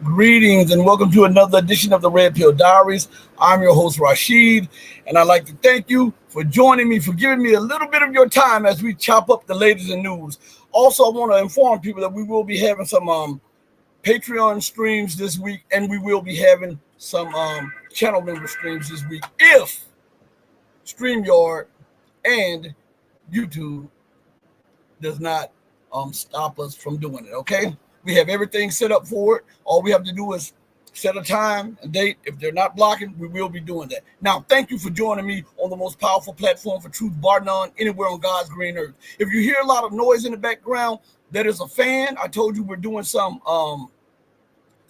Greetings and welcome to another edition of the Red Pill Diaries. I'm your host, Rashid, and I'd like to thank you for joining me, for giving me a little bit of your time as we chop up the latest in news. Also, I want to inform people that we will be having some Patreon streams this week, and we will be having some channel member streams this week if StreamYard and YouTube does not stop us from doing it, okay? We have everything set up for it. All we have to do is set a time, a date. If they're not blocking, we will be doing that. Now, thank you for joining me on the most powerful platform for truth, bar none, anywhere on God's green earth. If you hear a lot of noise in the background, that is a fan. I told you we're doing some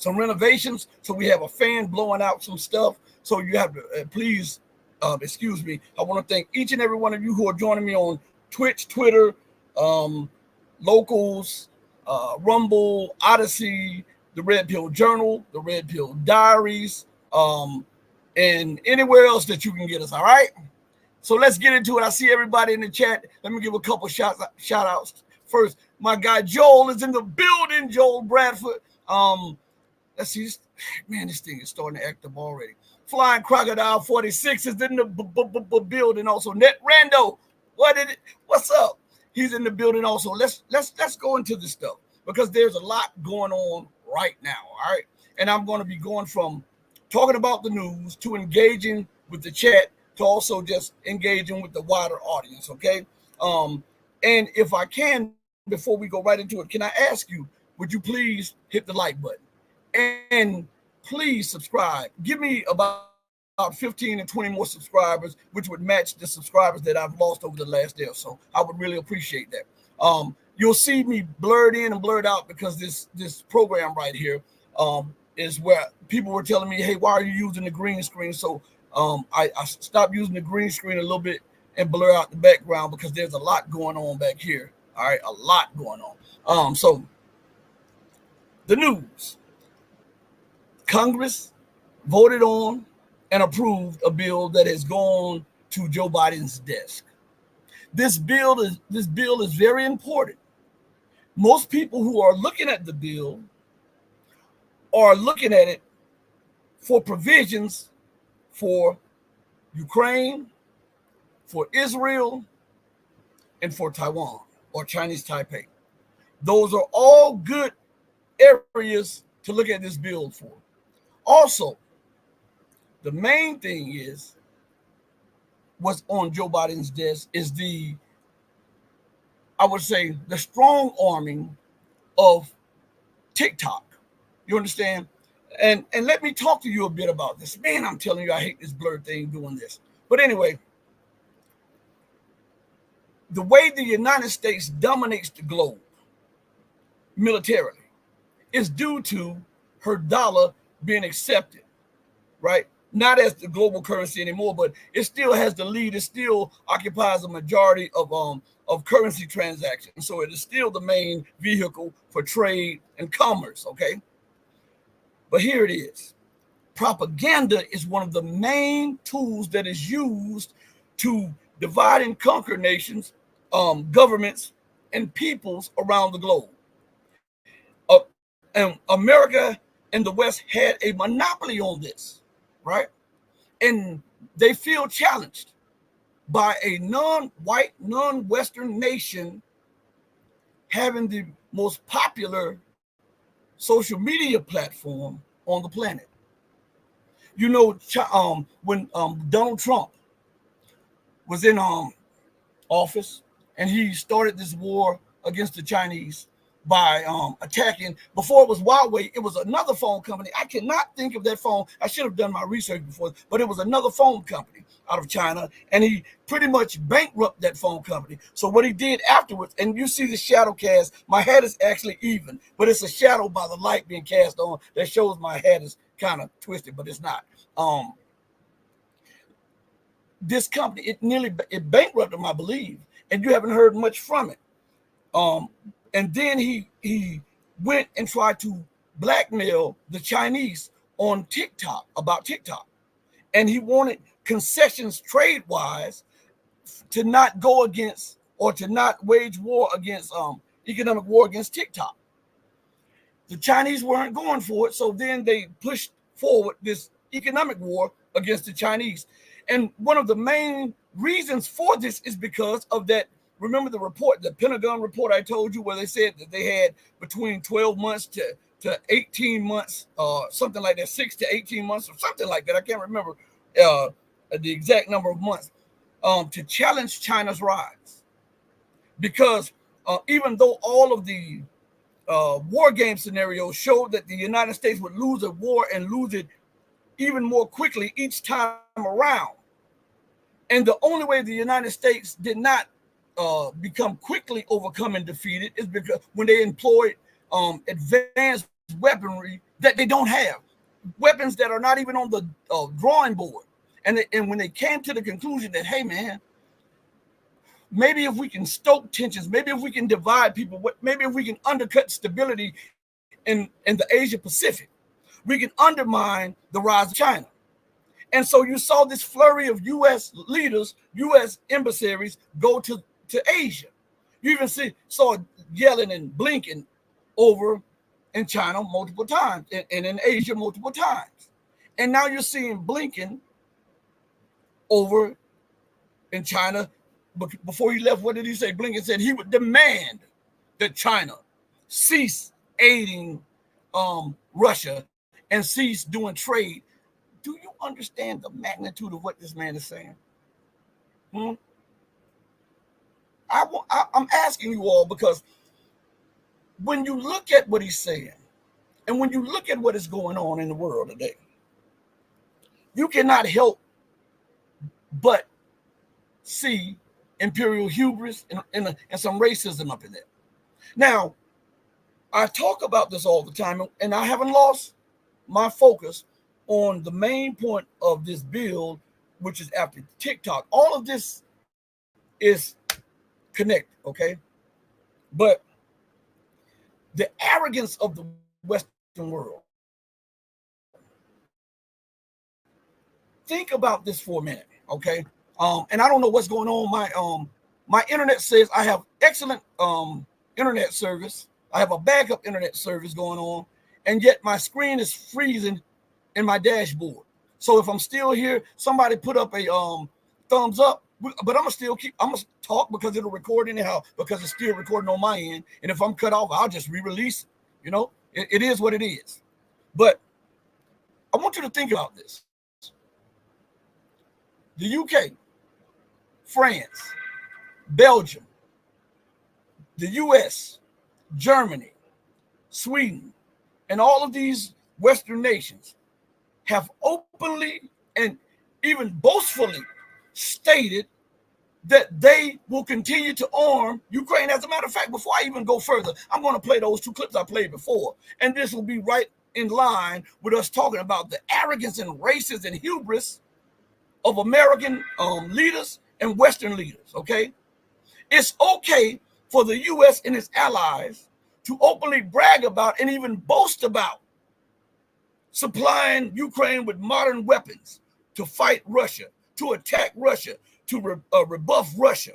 renovations, so we have a fan blowing out some stuff. So you have to please excuse me. I want to thank each and every one of you who are joining me on Twitch, Twitter, Locals, Rumble, Odyssey, the Red Pill Journal, the Red Pill Diaries, and anywhere else that you can get us. All right. So let's get into it. I see everybody in the chat. Let me give a couple shout outs first. My guy Joel is in the building. Joel Bradford. Let's see. Man, this thing is starting to act up already. Flying Crocodile 46 is in the building. Also, Net Rando. What's up? He's in the building also. Let's go into this stuff because there's a lot going on right now. All right. And I'm going to be going from talking about the news to engaging with the chat to also just engaging with the wider audience. Okay. And if I can, before we go right into it, can I ask you, would you please hit the like button and please subscribe? Give me about 15 and 20 more subscribers, which would match the subscribers that I've lost over the last day or so. I would really appreciate that. You'll see me blurred in and blurred out because this program right here is where people were telling me, hey, why are you using the green screen? So I stopped using the green screen a little bit and blur out the background because there's a lot going on back here. All right, a lot going on. So the news. Congress voted on and approved a bill that has gone to Joe Biden's desk. This bill is very important. Most people who are looking at the bill are looking at it for provisions for Ukraine, for Israel, and for Taiwan or Chinese Taipei. Those are all good areas to look at this bill for. Also, the main thing is what's on Joe Biden's desk is the strong arming of TikTok. You understand? And let me talk to you a bit about this. Man, I'm telling you, I hate this blurred thing doing this. But anyway, the way the United States dominates the globe militarily is due to her dollar being accepted, right? Not as the global currency anymore, but it still has the lead. It still occupies a majority of currency transactions. So it is still the main vehicle for trade and commerce, okay? But here it is. Propaganda is one of the main tools that is used to divide and conquer nations, governments, and peoples around the globe. And America and the West had a monopoly on this, right? And they feel challenged by a non-white, non-Western nation having the most popular social media platform on the planet. You know, when Donald Trump was in office and he started this war against the Chinese by attacking, before it was Huawei, it was another phone company. I cannot think of that phone. I should have done my research before, but it was another phone company out of China, and he pretty much bankrupted that phone company. So what he did afterwards, and you see the shadow cast, my head is actually even, but it's a shadow by the light being cast on that shows my head is kind of twisted, but it's not. This company, it bankrupted him, I believe, and you haven't heard much from it. And then he went and tried to blackmail the Chinese on TikTok about TikTok. And he wanted concessions trade-wise to not go against or to not wage war against economic war against TikTok. the Chinese weren't going for it, so then they pushed forward this economic war against the Chinese. And one of the main reasons for this is because of that. Remember the report, the Pentagon report I told you, where they said that they had between 12 months to 18 months, something like that, 6 to 18 months or something like that. I can't remember the exact number of months to challenge China's rise. Because even though all of the war game scenarios showed that the United States would lose a war and lose it even more quickly each time around. And the only way the United States did not become quickly overcome and defeated is because when they employed advanced weaponry that they don't have, weapons that are not even on the drawing board. And when they came to the conclusion that, hey, man, maybe if we can stoke tensions, maybe if we can divide people, maybe if we can undercut stability in the Asia Pacific, we can undermine the rise of China. And so you saw this flurry of U.S. leaders, U.S. emissaries go to Asia. You even saw Yellen and Blinken over in China multiple times and in Asia multiple times. And now you're seeing Blinken over in China. But before he left, what did he say? Blinken said he would demand that China cease aiding Russia and cease doing trade. Do you understand the magnitude of what this man is saying? I'm asking you all because when you look at what he's saying and when you look at what is going on in the world today, you cannot help but see imperial hubris and some racism up in there. Now, I talk about this all the time, and I haven't lost my focus on the main point of this build, which is after TikTok. All of this is connected, okay? But the arrogance of the Western world. Think about this for a minute, okay? And I don't know what's going on. My internet says I have excellent internet service. I have a backup internet service going on, and yet my screen is freezing in my dashboard. So if I'm still here, somebody put up a thumbs up, but I'm gonna talk because it'll record anyhow, because it's still recording on my end. And if I'm cut off, I'll just re-release it. You know, it is what it is. But I want you to think about this. The UK, France, Belgium, the US, Germany, Sweden, and all of these Western nations have openly and even boastfully stated that they will continue to arm Ukraine. As a matter of fact, before I even go further, I'm going to play those two clips I played before. And this will be right in line with us talking about the arrogance and racism and hubris of American leaders and Western leaders, okay? It's okay for the U.S. and its allies to openly brag about and even boast about supplying Ukraine with modern weapons to fight Russia, to attack Russia, to rebuff Russia.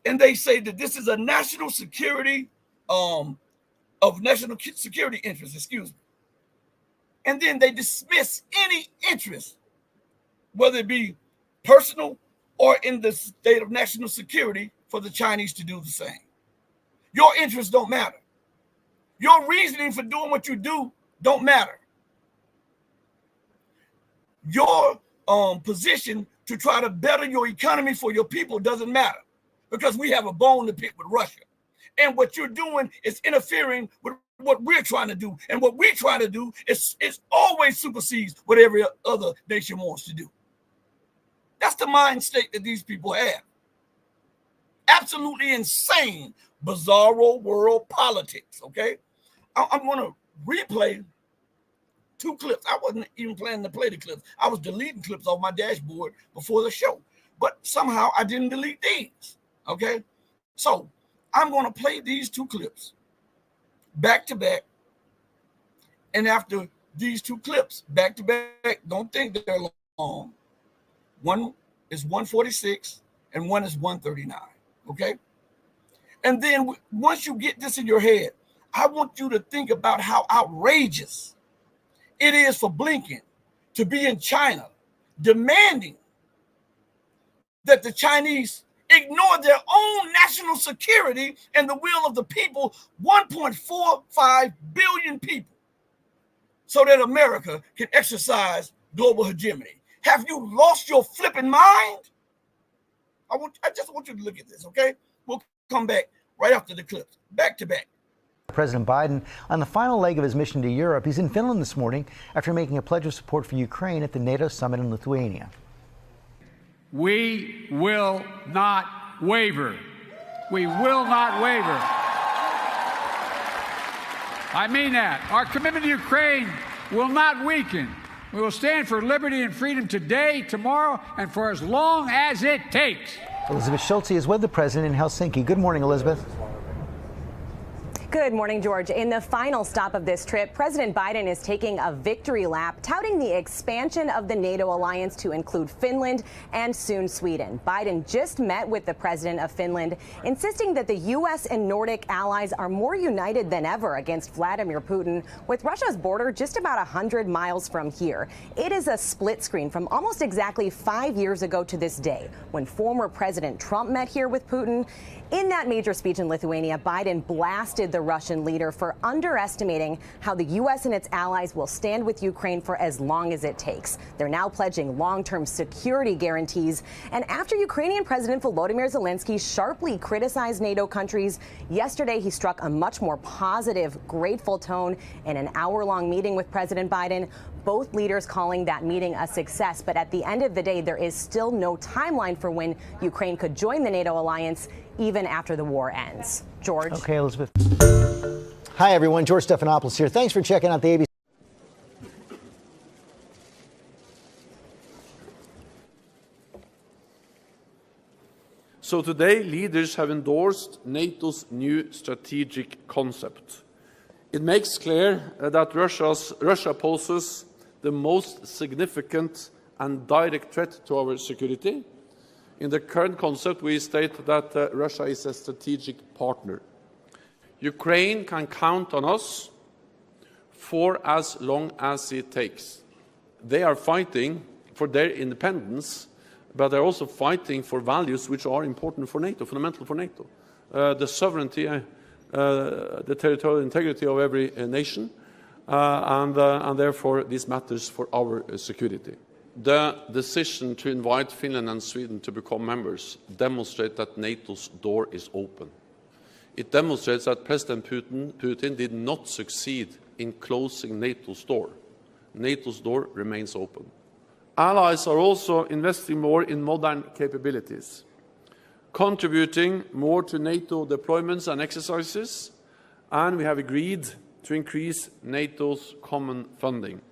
And they say that this is a national security of national security interest, excuse me. And then they dismiss any interest, whether it be personal or in the state of national security, for the Chinese to do the same. Your interests don't matter. Your reasoning for doing what you do don't matter. Your position to try to better your economy for your people doesn't matter, because we have a bone to pick with Russia. And what you're doing is interfering with what we're trying to do. And what we're trying to do is always supersedes what every other nation wants to do. That's the mind state that these people have. Absolutely insane, bizarro world politics, okay? I'm going to replay two clips. I wasn't even planning to play the clips. I was deleting clips off my dashboard before the show. But somehow I didn't delete these, okay? So I'm going to play these two clips back to back. And after these two clips back to back, don't think they're long. One is 146 and one is 139, okay? And then once you get this in your head, I want you to think about how outrageous it is for Blinken to be in China demanding that the Chinese ignore their own national security and the will of the people, 1.45 billion people, so that America can exercise global hegemony. Have you lost your flipping mind? I just want you to look at this, okay? We'll come back right after the clips, back to back. President Biden on the final leg of his mission to Europe. He's in Finland this morning after making a pledge of support for Ukraine at the NATO summit in Lithuania. We will not waver. We will not waver. I mean that. Our commitment to Ukraine will not weaken. We will stand for liberty and freedom today, tomorrow, and for as long as it takes. Elizabeth Schultz is with the president in Helsinki. Good morning, Elizabeth. Good morning, George. In the final stop of this trip, President Biden is taking a victory lap, touting the expansion of the NATO alliance to include Finland and soon Sweden. Biden just met with the president of Finland, insisting that the U.S. and Nordic allies are more united than ever against Vladimir Putin, with Russia's border just about 100 miles from here. It is a split screen from almost exactly 5 years ago to this day, when former President Trump met here with Putin. In that major speech in Lithuania, Biden blasted the Russian leader for underestimating how the U.S. and its allies will stand with Ukraine for as long as it takes. They're now pledging long-term security guarantees. And after Ukrainian President Volodymyr Zelensky sharply criticized NATO countries, yesterday he struck a much more positive, grateful tone in an hour-long meeting with President Biden. Both leaders calling that meeting a success. But at the end of the day, there is still no timeline for when Ukraine could join the NATO alliance, even after the war ends. George. Okay, Elizabeth. Hi, everyone. George Stephanopoulos here. Thanks for checking out the ABC. So today, leaders have endorsed NATO's new strategic concept. It makes clear that Russia poses the most significant and direct threat to our security. In the current concept, we state that Russia is a strategic partner. Ukraine can count on us for as long as it takes. They are fighting for their independence, but they're also fighting for values which are important for NATO, fundamental for NATO. The sovereignty, the territorial integrity of every nation, and therefore this matters for our security. The decision to invite Finland and Sweden to become members demonstrates that NATO's door is open. It demonstrates that President Putin did not succeed in closing NATO's door. NATO's door remains open. Allies are also investing more in modern capabilities, contributing more to NATO deployments and exercises, and we have agreed to increase NATO's common funding.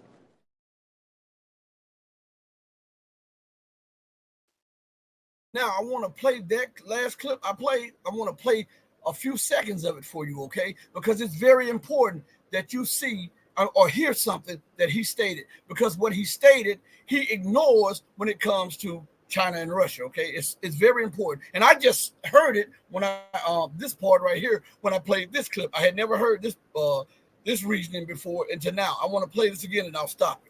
Now, I want to play that last clip I played. I want to play a few seconds of it for you, okay? Because it's very important that you see or hear something that he stated. Because what he stated, he ignores when it comes to China and Russia, okay? It's very important. And I just heard it when I this part right here when I played this clip. I had never heard this reasoning before until now. I want to play this again and I'll stop it.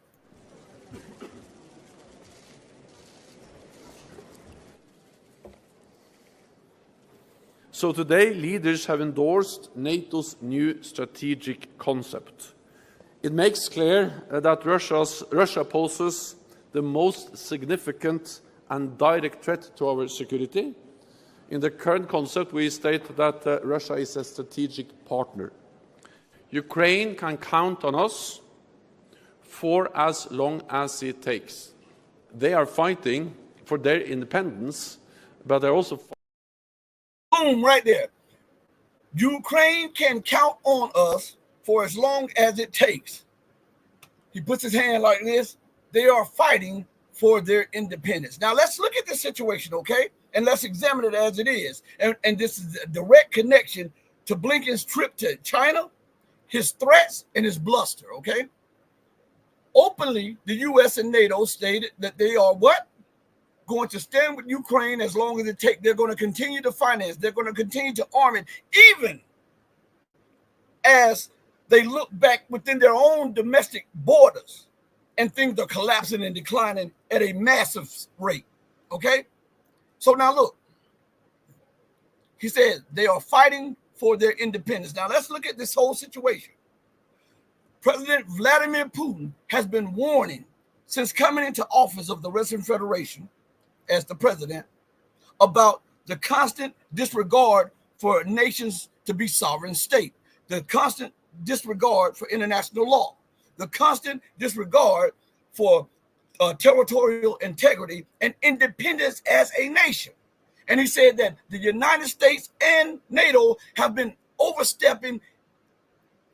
So today, leaders have endorsed NATO's new strategic concept. It makes clear that Russia poses the most significant and direct threat to our security. In the current concept, we state that Russia is a strategic partner. Ukraine can count on us for as long as it takes. They are fighting for their independence, but they're also boom, right there. Ukraine can count on us for as long as it takes. He puts his hand like this. They are fighting for their independence. Now, let's look at this situation, okay? And let's examine it as it is. And this is a direct connection to Blinken's trip to China, his threats, and his bluster, okay? Openly, the U.S. and NATO stated that they are what? Going to stand with Ukraine as long as it takes. They're going to continue to finance. They're going to continue to arm it, even as they look back within their own domestic borders and things are collapsing and declining at a massive rate. Okay? So now look, he said they are fighting for their independence. Now let's look at this whole situation. President Vladimir Putin has been warning since coming into office of the Russian Federation as the president about the constant disregard for nations to be sovereign state, the constant disregard for international law, the constant disregard for territorial integrity and independence as a nation. And he said that the United States and NATO have been overstepping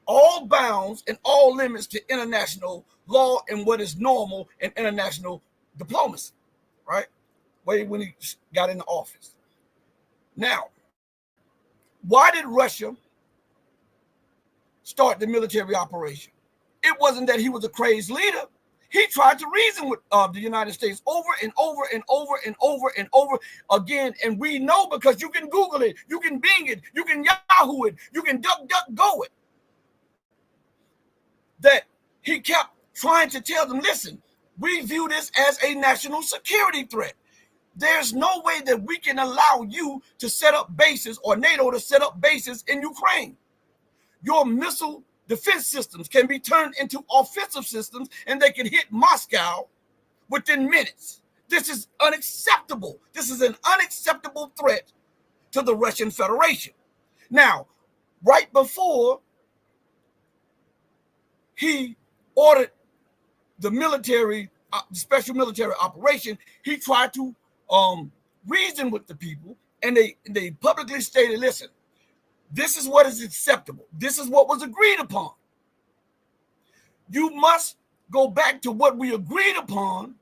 all bounds and all limits to international law and what is normal in international diplomacy, right? Way when he got into office. Now, why did Russia start the military operation? It wasn't that he was a crazed leader. He tried to reason with the United States over and over and over and over and over again. And we know because you can Google it, you can Bing it, you can Yahoo it, you can DuckDuckGo it, that he kept trying to tell them, listen, we view this as a national security threat. There's no way that we can allow you to set up bases or NATO to set up bases in Ukraine. Your missile defense systems can be turned into offensive systems and they can hit Moscow within minutes. This is unacceptable. This is an unacceptable threat to the Russian Federation. Now, right before he ordered the military, special military operation, he tried to reason with the people, and they publicly stated, listen, this is what is acceptable. This is what was agreed upon. You must go back to what we agreed upon,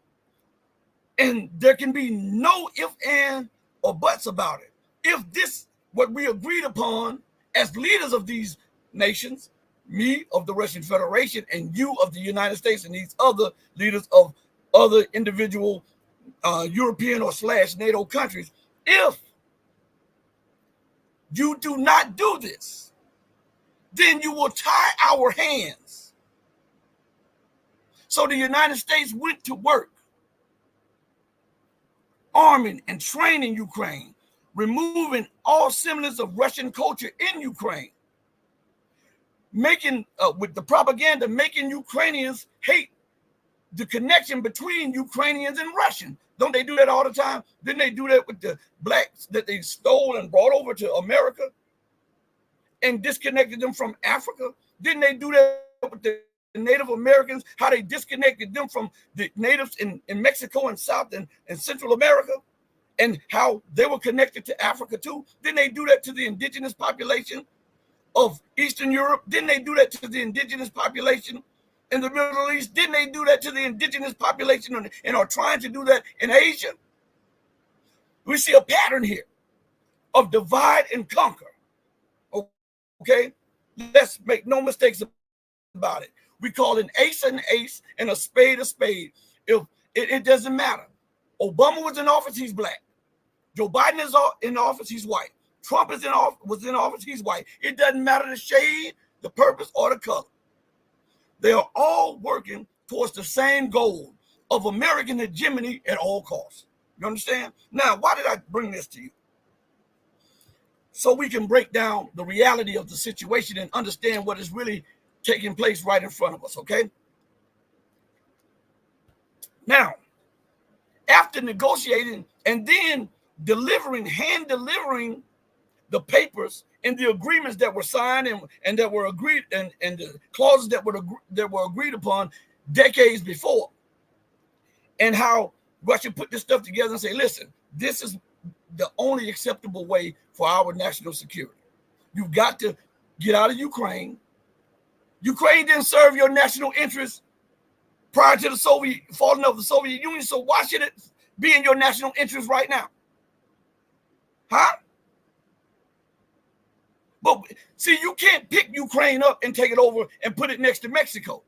and there can be no if, and, or buts about it. If this, what we agreed upon as leaders of these nations, me of the Russian Federation and you of the United States and these other leaders of other individual European or / NATO countries, if you do not do this, then you will tie our hands. So the United States went to work arming and training Ukraine, removing all semblance of Russian culture in Ukraine, making with the propaganda, making Ukrainians hate the connection between Ukrainians and Russians. Don't they do that all the time? Didn't they do that with the blacks that they stole and brought over to America and disconnected them from Africa? Didn't they do that with the Native Americans, how they disconnected them from the natives in Mexico and South and Central America, and how they were connected to Africa too? Didn't they do that to the indigenous population of Eastern Europe? Didn't they do that to the indigenous population in the Middle East? Didn't they do that to the indigenous population and are trying to do that in Asia? We see a pattern here of divide and conquer. Okay? Let's make no mistakes about it. We call an ace an ace and a spade a spade. If it doesn't matter. Obama was in office, he's black. Joe Biden is in office, he's white. Trump was in office, he's white. It doesn't matter the shade, the purpose, or the color. They are all working towards the same goal of American hegemony at all costs. You understand? Now, why did I bring this to you? So we can break down the reality of the situation and understand what is really taking place right in front of us, okay? Now, after negotiating and then hand delivering the papers and the agreements that were signed and that were agreed and the clauses that were agreed upon decades before, and how Russia put this stuff together and say, listen, this is the only acceptable way for our national security. You've got to get out of Ukraine. Ukraine didn't serve your national interests prior to the falling of the Soviet Union, so why should it be in your national interest right now? Huh? But see, you can't pick Ukraine up and take it over and put it next to Mexico.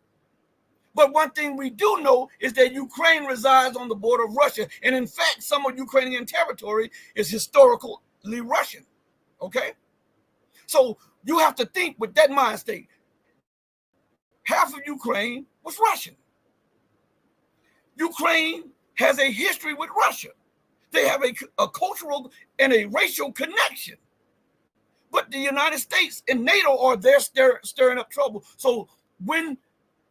But one thing we do know is that Ukraine resides on the border of Russia. And in fact, some of Ukrainian territory is historically Russian. Okay? So You have to think with that mind state. Half of Ukraine was Russian. Ukraine has a history with Russia. They have a cultural and a racial connection. But the United States and NATO are there stirring up trouble. So when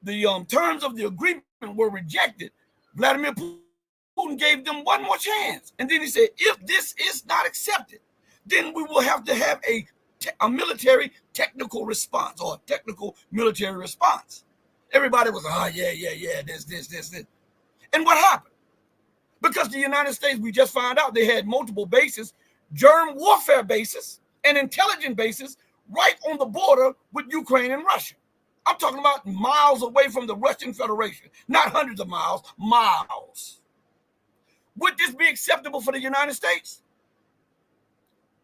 the terms of the agreement were rejected, Vladimir Putin gave them one more chance. And then he said, if this is not accepted, then we will have to have a military technical response or technical military response. Everybody was, yeah, this. And what happened? Because the United States, we just found out they had multiple bases, germ warfare bases and intelligence bases right on the border with Ukraine and Russia. I'm talking about miles away from the Russian Federation, not hundreds of miles, miles. Would this be acceptable for the United States?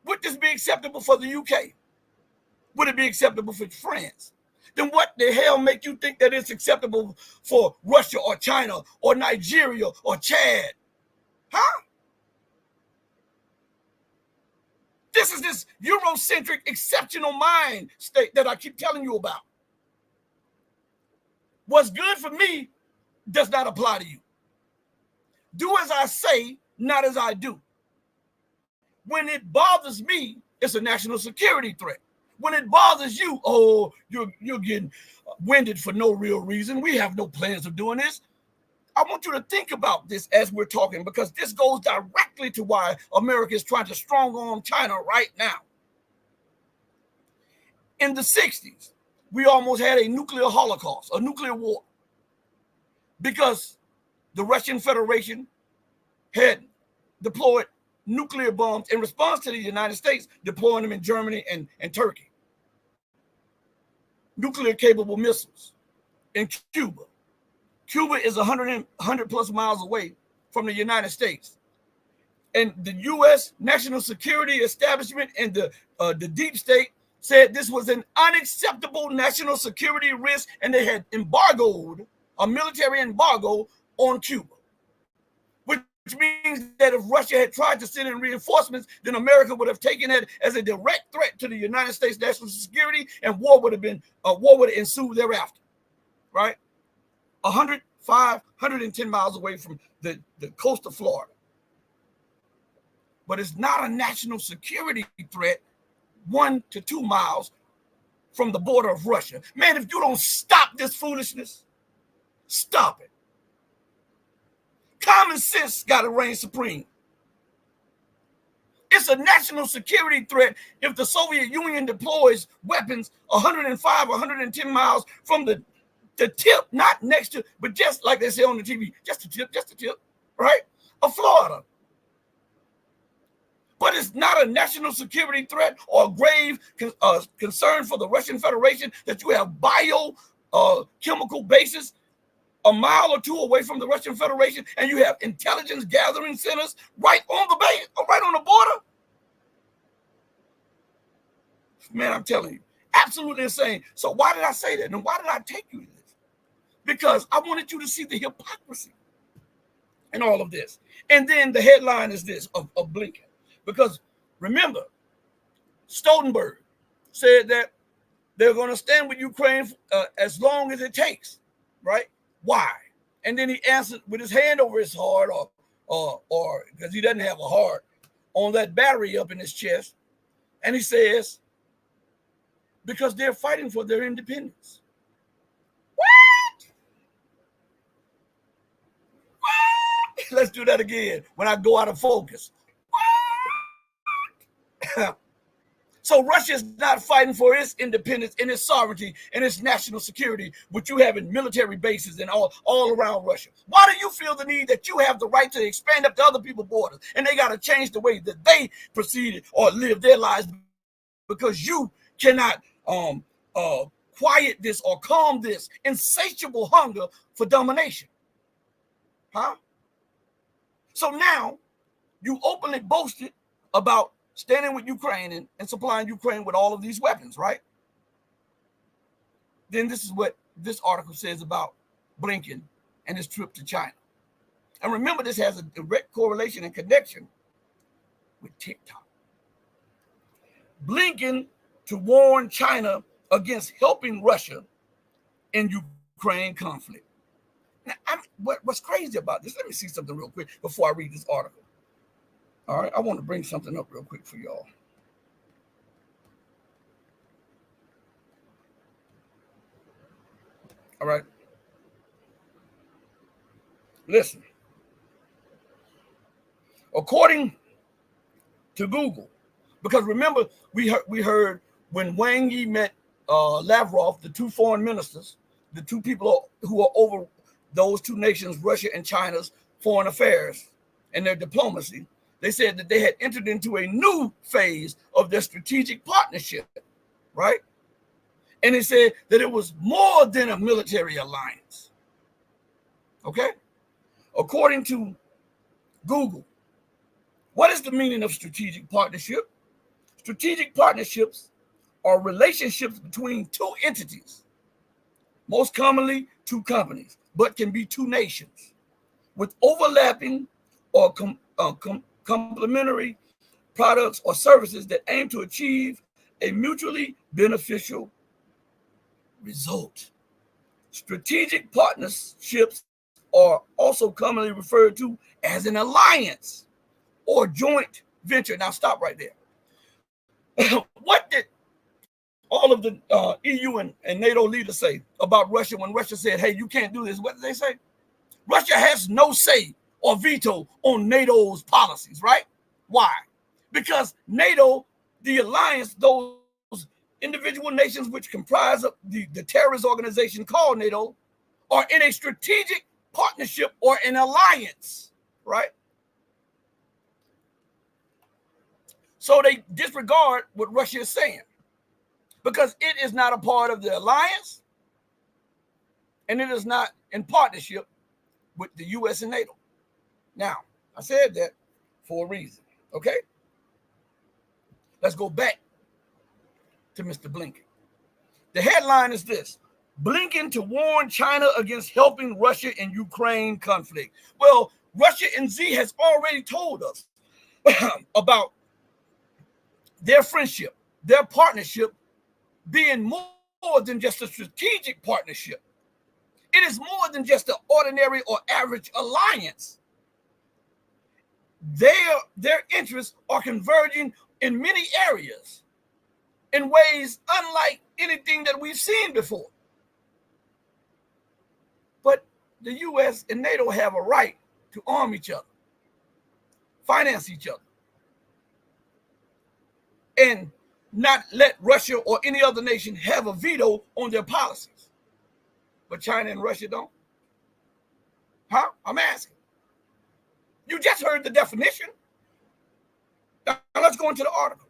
Would this be acceptable for the UK? Would it be acceptable for France? Then what the hell make you think that it's acceptable for Russia or China or Nigeria or Chad? Huh? This is this Eurocentric exceptional mind state that I keep telling you about. What's good for me does not apply to you. Do as I say, not as I do. When it bothers me, it's a national security threat. When it bothers you, oh, you're getting winded for no real reason. We have no plans of doing this. I want you to think about this as we're talking, because this goes directly to why America is trying to strong arm China right now. In the 60s, we almost had a nuclear holocaust, a nuclear war, because the Russian Federation had deployed nuclear bombs in response to the United States deploying them in Germany and Turkey. Nuclear capable missiles in Cuba. Cuba is 100 plus miles away from the United States. And the U.S. national security establishment and the deep state said this was an unacceptable national security risk, and they had embargoed a military embargo on Cuba, which means that if Russia had tried to send in reinforcements, then America would have taken it as a direct threat to the United States national security, and war would have ensued thereafter, right? 110 miles away from the coast of Florida. But it's not a national security threat 1 to 2 miles from the border of Russia. Man, if you don't stop this foolishness, stop it. Common sense got to reign supreme. It's a national security threat if the Soviet Union deploys weapons 105 or 110 miles from the tip, not next to, but just like they say on the TV, just the tip, right, of Florida. But it's not a national security threat or a grave concern for the Russian Federation that you have biochemical bases a mile or two away from the Russian Federation, and you have intelligence gathering centers right on the base, right on the border. Man, I'm telling you, absolutely insane. So why did I say that? And why did I take you to this? Because I wanted you to see the hypocrisy in all of this. And then the headline is this of Blinken. Because remember, Stoltenberg said that they're going to stand with Ukraine as long as it takes, right? Why? And then he answered with his hand over his heart, or because he doesn't have a heart, on that battery up in his chest. And he says, because they're fighting for their independence. What? Let's do that again when I go out of focus. What? So Russia is not fighting for its independence and its sovereignty and its national security, but you having military bases and all around Russia. Why do you feel the need that you have the right to expand up to other people's borders and they got to change the way that they proceed or live their lives because you cannot quiet this or calm this insatiable hunger for domination? Huh? So now you openly boasted about standing with Ukraine and supplying Ukraine with all of these weapons, right? Then this is what this article says about Blinken and his trip to China. And remember, this has a direct correlation and connection with TikTok. Blinken to warn China against helping Russia in Ukraine conflict. Now, what's crazy about this? Let me see something real quick before I read this article. All right, I want to bring something up real quick for y'all. All right. Listen. According to Google, because remember, we heard when Wang Yi met Lavrov, the two foreign ministers, the two people who are over those two nations, Russia and China's foreign affairs and their diplomacy, they said that they had entered into a new phase of their strategic partnership, right? And they said that it was more than a military alliance. Okay? According to Google, what is the meaning of strategic partnership? Strategic partnerships are relationships between two entities, most commonly two companies, but can be two nations, with overlapping or complementary products or services that aim to achieve a mutually beneficial result. Strategic partnerships are also commonly referred to as an alliance or joint venture. Now stop right there. What did all of the EU and NATO leaders say about Russia when Russia said, hey, you can't do this? What did they say? Russia has no say or veto on NATO's policies, right? Why? Because NATO, the alliance, those individual nations which comprise of the terrorist organization called NATO, are in a strategic partnership or an alliance, right? So they disregard what Russia is saying because it is not a part of the alliance and it is not in partnership with the US and NATO. Now, I said that for a reason, okay? Let's go back to Mr. Blinken. The headline is this: Blinken to warn China against helping Russia in Ukraine conflict. Well, Russia and Z has already told us about their friendship, their partnership being more than just a strategic partnership. It is more than just an ordinary or average alliance. Their interests are converging in many areas in ways unlike anything that we've seen before. But the US and NATO have a right to arm each other, finance each other, and not let Russia or any other nation have a veto on their policies. But China and Russia don't. Huh? I'm asking. You just heard the definition. Now let's go into the article.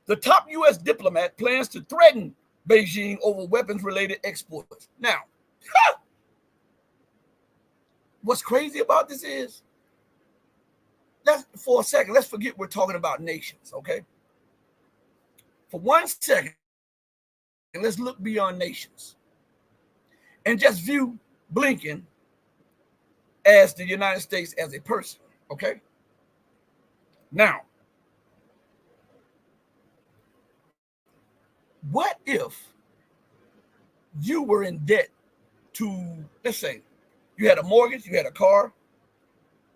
The top U.S. diplomat plans to threaten Beijing over weapons-related exports. Now, what's crazy about this is, for a second, let's forget we're talking about nations, okay? For 1 second, and let's look beyond nations and just view Blinken as the United States as a person, okay? Now, what if you were in debt to, let's say, you had a mortgage, you had a car,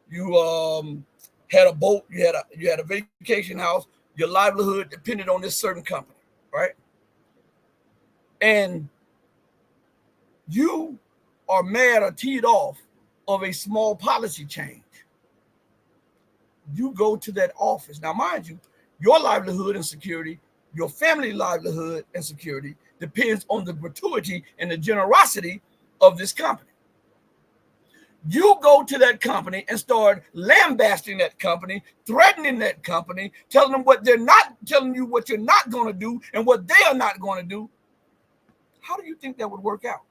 you had a boat, you had a vacation house, your livelihood depended on this certain company, right? And you are mad or teed off of a small policy change. You go to that office. Now, mind you, your livelihood and security, your family livelihood and security depends on the gratuity and the generosity of this company. You go to that company and start lambasting that company, threatening that company, telling them what they're not, telling you what you're not going to do and what they are not going to do. How do you think that would work out?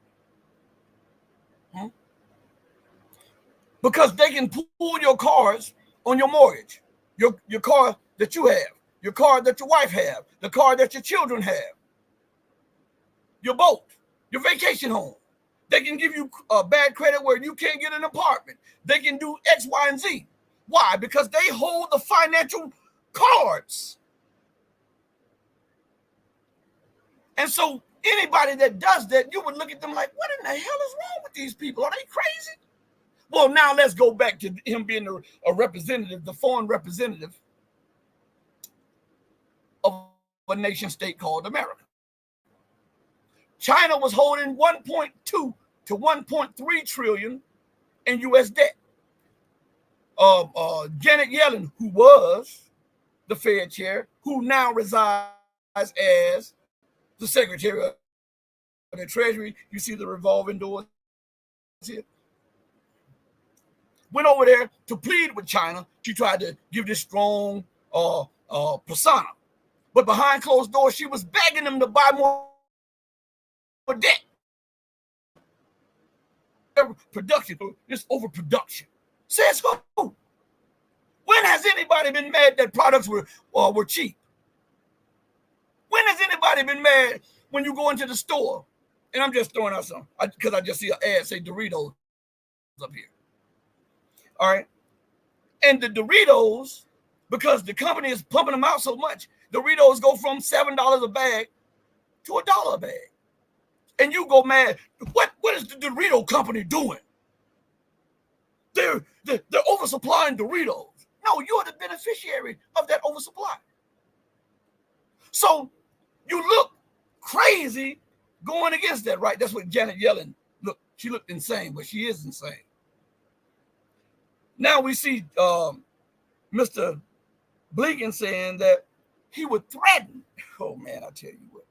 Because they can pull your cars on your mortgage, your car that you have, your car that your wife have, the car that your children have, your boat, your vacation home. They can give you a bad credit where you can't get an apartment. They can do X, Y, and Z. Why? Because they hold the financial cards. And so anybody that does that, you would look at them like, what in the hell is wrong with these people? Are they crazy? Well, now let's go back to him being a representative, the foreign representative of a nation state called America. China was holding 1.2 to 1.3 trillion in U.S. debt. Janet Yellen, who was the Fed chair, who now resides as the Secretary of the Treasury, you see the revolving doors here, went over there to plead with China. She tried to give this strong persona. But behind closed doors, she was begging them to buy more debt. Production, this overproduction. Says who? When has anybody been mad that products were cheap? When has anybody been mad when you go into the store? And I'm just throwing out some, because I just see an ad say Doritos up here. All right. And the Doritos, because the company is pumping them out so much, Doritos go from $7 a bag to $1 a bag. And you go mad. What is the Dorito company doing? They're oversupplying Doritos. No, you're the beneficiary of that oversupply. So you look crazy going against that, right? That's what Janet Yellen looked. She looked insane, but she is insane. Now we see Mr. Blinken saying that he would threaten. Oh, man, I tell you what.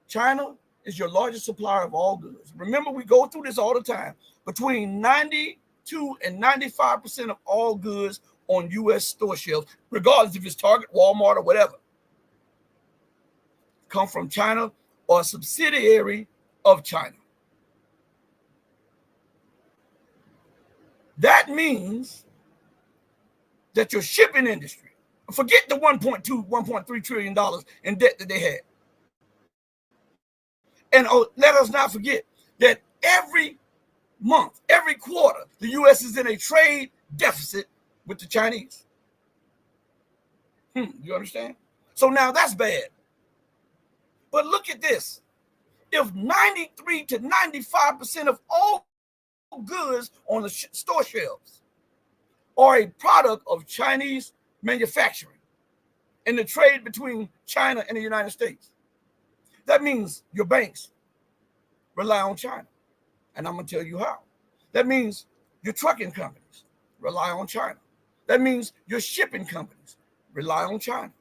China is your largest supplier of all goods. Remember, we go through this all the time. Between 92 and 95% of all goods on U.S. store shelves, regardless if it's Target, Walmart, or whatever, come from China or a subsidiary of China. That means that your shipping industry, forget the $1.3 trillion in debt that they had. And let us not forget that every month, every quarter, the U.S. is in a trade deficit with the Chinese. You understand? So now that's bad. But look at this. If 93 to 95% of all goods on the store shelves are a product of Chinese manufacturing and the trade between China and the United States, that means your banks rely on China. And I'm going to tell you how. That means your trucking companies rely on China. That means your shipping companies rely on China.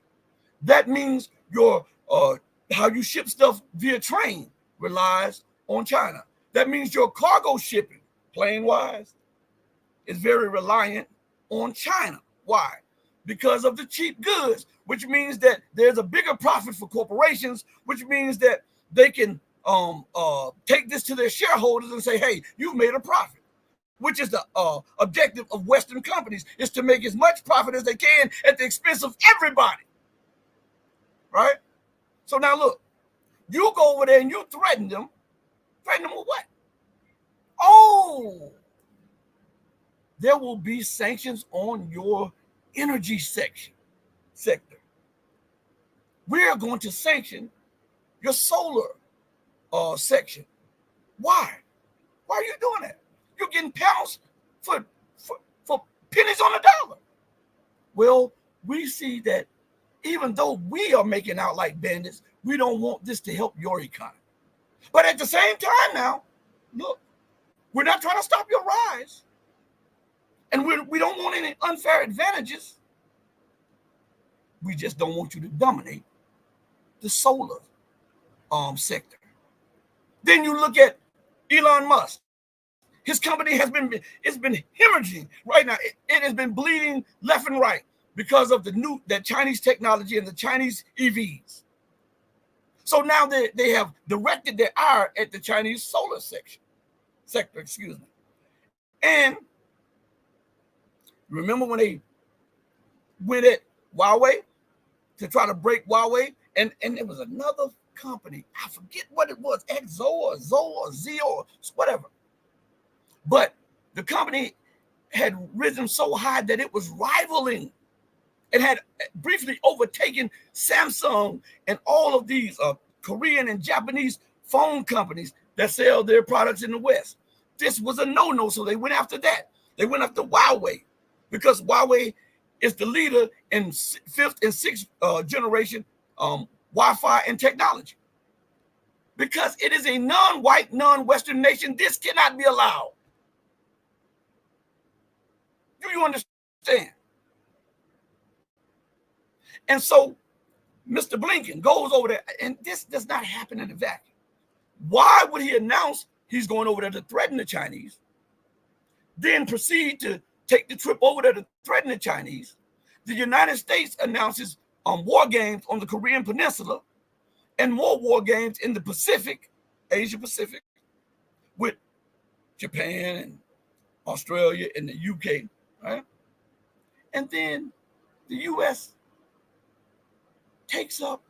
That means your how you ship stuff via train relies on China. That means your cargo shipping, plain wise, is very reliant on China. Why? Because of the cheap goods, which means that there's a bigger profit for corporations, which means that they can take this to their shareholders and say, hey, you've made a profit, which is the objective of Western companies, is to make as much profit as they can at the expense of everybody. Right? So now look, you go over there and you threaten them. Threaten them with what? Oh, there will be sanctions on your energy sector. We're going to sanction your solar section. Why? Why are you doing that? You're getting panels for pennies on the dollar. Well, we see that even though we are making out like bandits, we don't want this to help your economy. But at the same time now, look, we're not trying to stop your rise. And we don't want any unfair advantages. We just don't want you to dominate the solar sector. Then you look at Elon Musk. His company has been hemorrhaging right now. It has been bleeding left and right because of that Chinese technology and the Chinese EVs. So now they have directed their ire at the Chinese solar sector. And remember when they went at Huawei to try to break Huawei, and there was another company, I forget what it was, Exo or Zo or Zio or whatever. But the company had risen so high that it was rivaling. It had briefly overtaken Samsung and all of these Korean and Japanese phone companies that sell their products in the West. This was a no-no, so they went after that. They went after Huawei because Huawei is the leader in fifth and sixth generation Wi-Fi and technology. Because it is a non-white, non-Western nation, this cannot be allowed. Do you understand? And so Mr. Blinken goes over there, and this does not happen in a vacuum. Why would he announce he's going over there to threaten the Chinese, then proceed to take the trip over there to threaten the Chinese? The United States announces war games on the Korean Peninsula and more war games in the Pacific, Asia Pacific, with Japan and Australia and the UK, right? And then the US takes up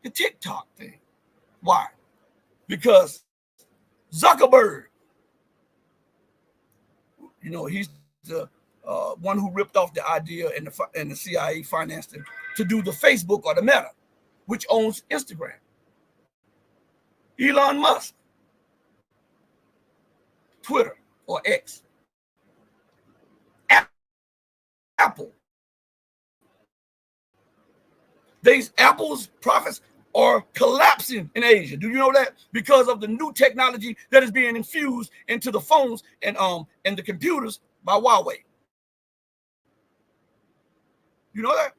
the TikTok thing. Why? Because Zuckerberg, you know, he's the one who ripped off the idea, and the CIA financed him to do the Facebook or the Meta, which owns Instagram. Elon Musk, Twitter or X, Apple. Apple's profits are collapsing in Asia. Do you know that? Because of the new technology that is being infused into the phones and the computers by Huawei. You know that?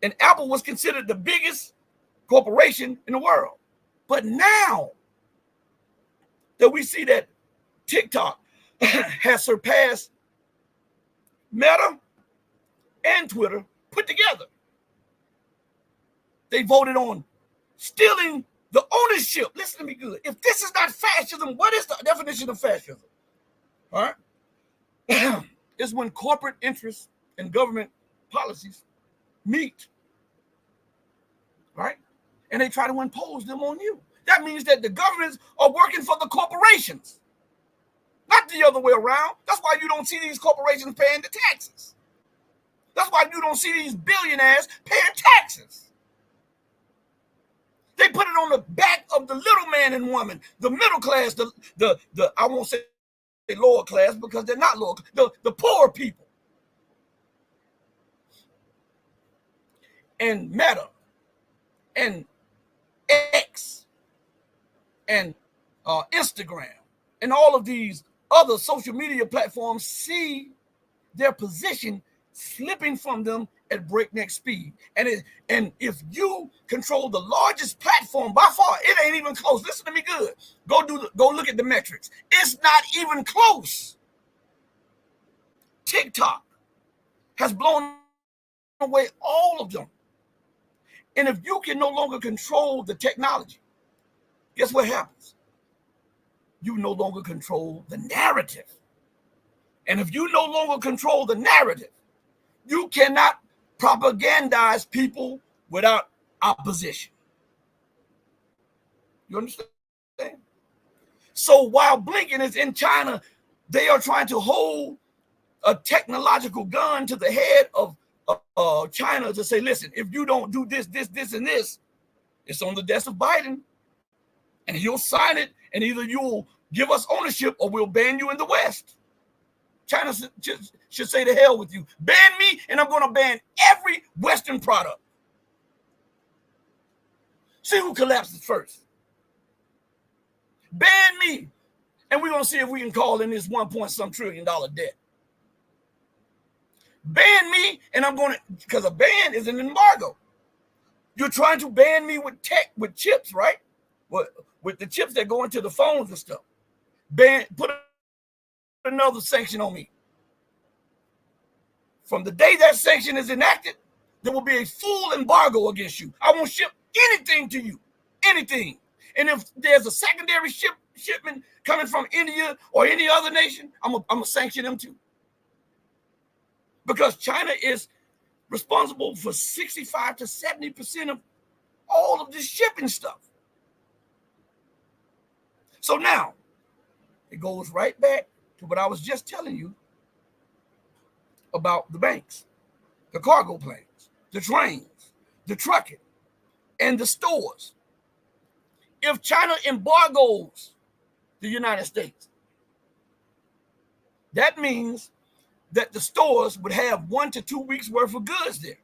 And Apple was considered the biggest corporation in the world. But now that we see that TikTok has surpassed Meta and Twitter put together, they voted on stealing the ownership. Listen to me good. If this is not fascism, what is the definition of fascism? All right. It's when corporate interests and government policies meet, right? And they try to impose them on you. That means that the governments are working for the corporations, not the other way around. That's why you don't see these corporations paying the taxes. That's why you don't see these billionaires paying taxes. They put it on the back of the little man and woman, the middle class, the I won't say lower class because they're not lower, the poor people. And Meta and X and Instagram and all of these other social media platforms see their position slipping from them at breakneck speed. And if you control the largest platform by far, it ain't even close. Listen to me good. Go look at the metrics. It's not even close. TikTok has blown away all of them. And if you can no longer control the technology, guess what happens? You no longer control the narrative. And if you no longer control the narrative, you cannot propagandize people without opposition. You understand? So while Blinken is in China, they are trying to hold a technological gun to the head of China to say, listen, if you don't do this, and this, it's on the desk of Biden. And he'll sign it, and either you'll give us ownership or we'll ban you in the West. China should say to hell with you. Ban me, and I'm going to ban every Western product. See who collapses first. Ban me, and we're going to see if we can call in this 1.some trillion debt. Ban me, and I'm going to, because a ban is an embargo. You're trying to ban me with chips, right? With the chips that go into the phones and stuff. Put another sanction on me. From the day that sanction is enacted, there will be a full embargo against you. I won't ship anything to you, anything. And if there's a secondary shipment coming from India or any other nation, I'm gonna sanction them too. Because China is responsible for 65 to 70% of all of this shipping stuff. So now, it goes right back to what I was just telling you about the banks, the cargo planes, the trains, the trucking. and the stores. If China embargoes the United States, that means that the stores would have 1 to 2 weeks worth of goods there,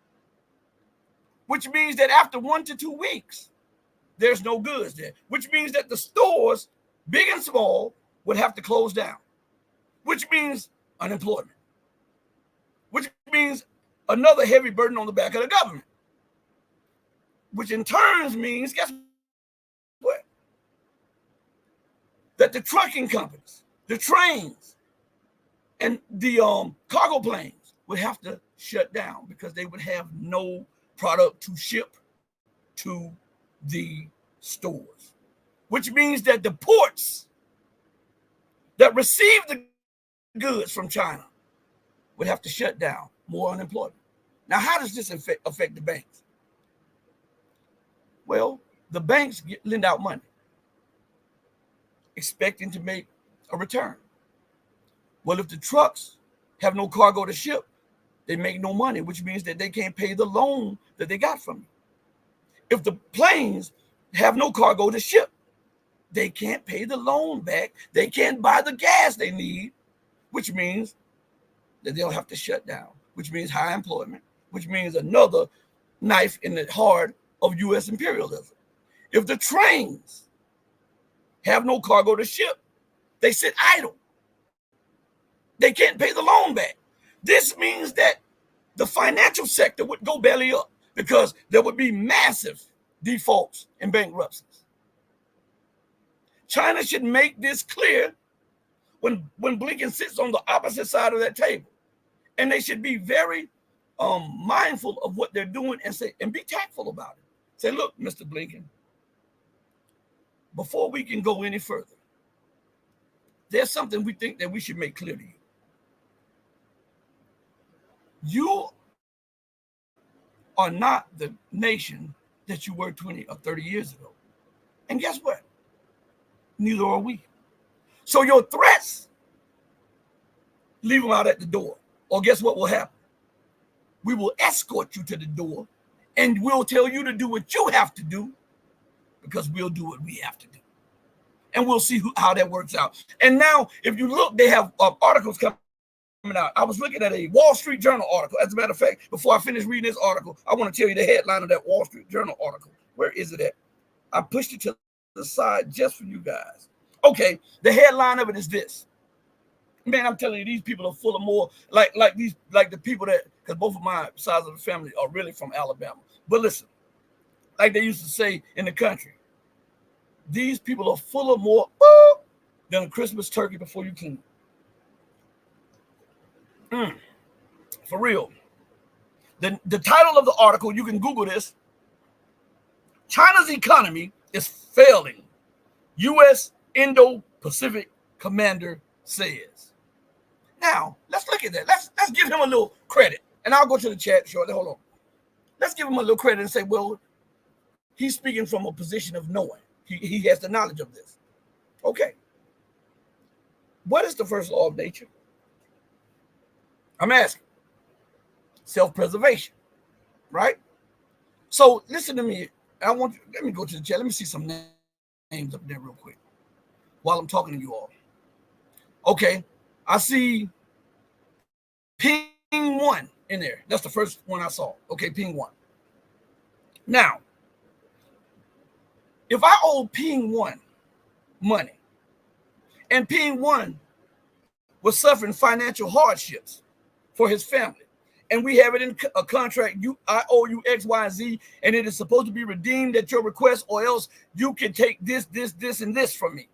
which means that after 1 to 2 weeks, there's no goods there, which means that the stores, big and small, would have to close down, which means unemployment, which means another heavy burden on the back of the government, which in turn means, guess what? That the trucking companies, the trains, and the cargo planes would have to shut down because they would have no product to ship to the stores, which means that the ports that receive the goods from China would have to shut down, more unemployment. Now, how does this affect the banks? Well, the banks lend out money, expecting to make a return. Well, if the trucks have no cargo to ship, they make no money, which means that they can't pay the loan that they got from you. If the planes have no cargo to ship, they can't pay the loan back. They can't buy the gas they need, which means that they'll have to shut down, which means high employment, which means another knife in the heart of U.S. imperialism. If the trains have no cargo to ship, they sit idle. They can't pay the loan back. This means that the financial sector would go belly up because there would be massive defaults and bankruptcies. China should make this clear when Blinken sits on the opposite side of that table. And they should be very mindful of what they're doing and be tactful about it. Say, look, Mr. Blinken, before we can go any further, there's something we think that we should make clear to you. You are not the nation that you were 20 or 30 years ago. And guess what? Neither are we. So your threats, leave them out at the door. Or guess what will happen? We will escort you to the door and we'll tell you to do what you have to do because we'll do what we have to do. And we'll see how that works out. And now, if you look, they have articles coming out. I was looking at a Wall Street Journal article. As a matter of fact, before I finish reading this article, I want to tell you the headline of that Wall Street Journal article. Where is it at? I pushed it to the side just for you guys. Okay, the headline of it is this. Man, I'm telling you, these people are full of more like the people that, because both of my sides of the family are really from Alabama. But listen, like they used to say in the country, these people are full of more than a Christmas turkey before you clean it. For real. The title of the article, you can Google this. China's economy is failing, U.S. Indo-Pacific commander says. Now, let's look at that. Let's give him a little credit. And I'll go to the chat shortly. Hold on. Let's give him a little credit and say, well, he's speaking from a position of knowing. He has the knowledge of this. Okay. What is the first law of nature? I'm asking. Self-preservation, right? So listen to me. Let me go to the chat. Let me see some names up there real quick while I'm talking to you all. Okay. I see Ping 1 in there. That's the first one I saw. Okay, Ping 1. Now, if I owe Ping 1 money and Ping 1 was suffering financial hardships for his family, and we have it in a contract, I owe you X, Y, and Z, and it is supposed to be redeemed at your request, or else you can take this, and this from me.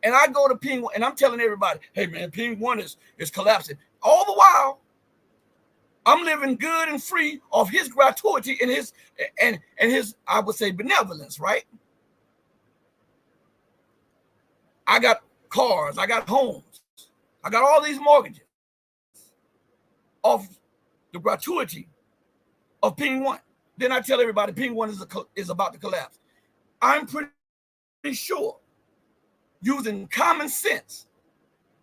And I go to Ping 1, and I'm telling everybody, hey man, Ping 1 is collapsing. All the while, I'm living good and free off his gratuity and his I would say benevolence, right? I got cars, I got homes, I got all these mortgages off the gratuity of Ping 1. Then I tell everybody Ping 1 is about to collapse. I'm pretty sure, using common sense,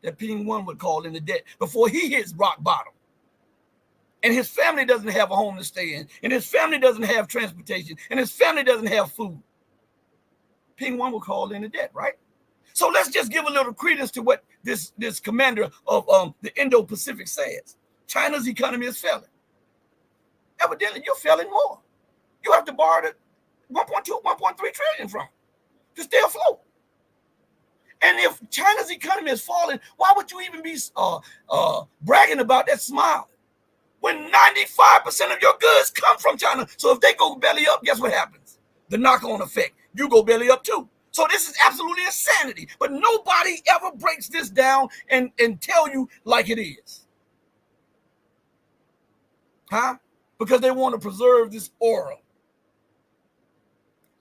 that Ping 1 would call in the debt before he hits rock bottom. and his family doesn't have a home to stay in, and his family doesn't have transportation, and his family doesn't have food, Ping One will call in the debt, right? So let's just give a little credence to what this commander of the Indo-Pacific says. China's economy is failing. Evidently, you're failing more. You have to borrow the 1.2, 1.3 trillion from to stay afloat. And if China's economy is falling, why would you even be bragging about that smile? When 95% of your goods come from China. So if they go belly up, guess what happens? The knock-on effect. You go belly up too. So this is absolutely insanity. But nobody ever breaks this down and tell you like it is. Huh? Because they want to preserve this aura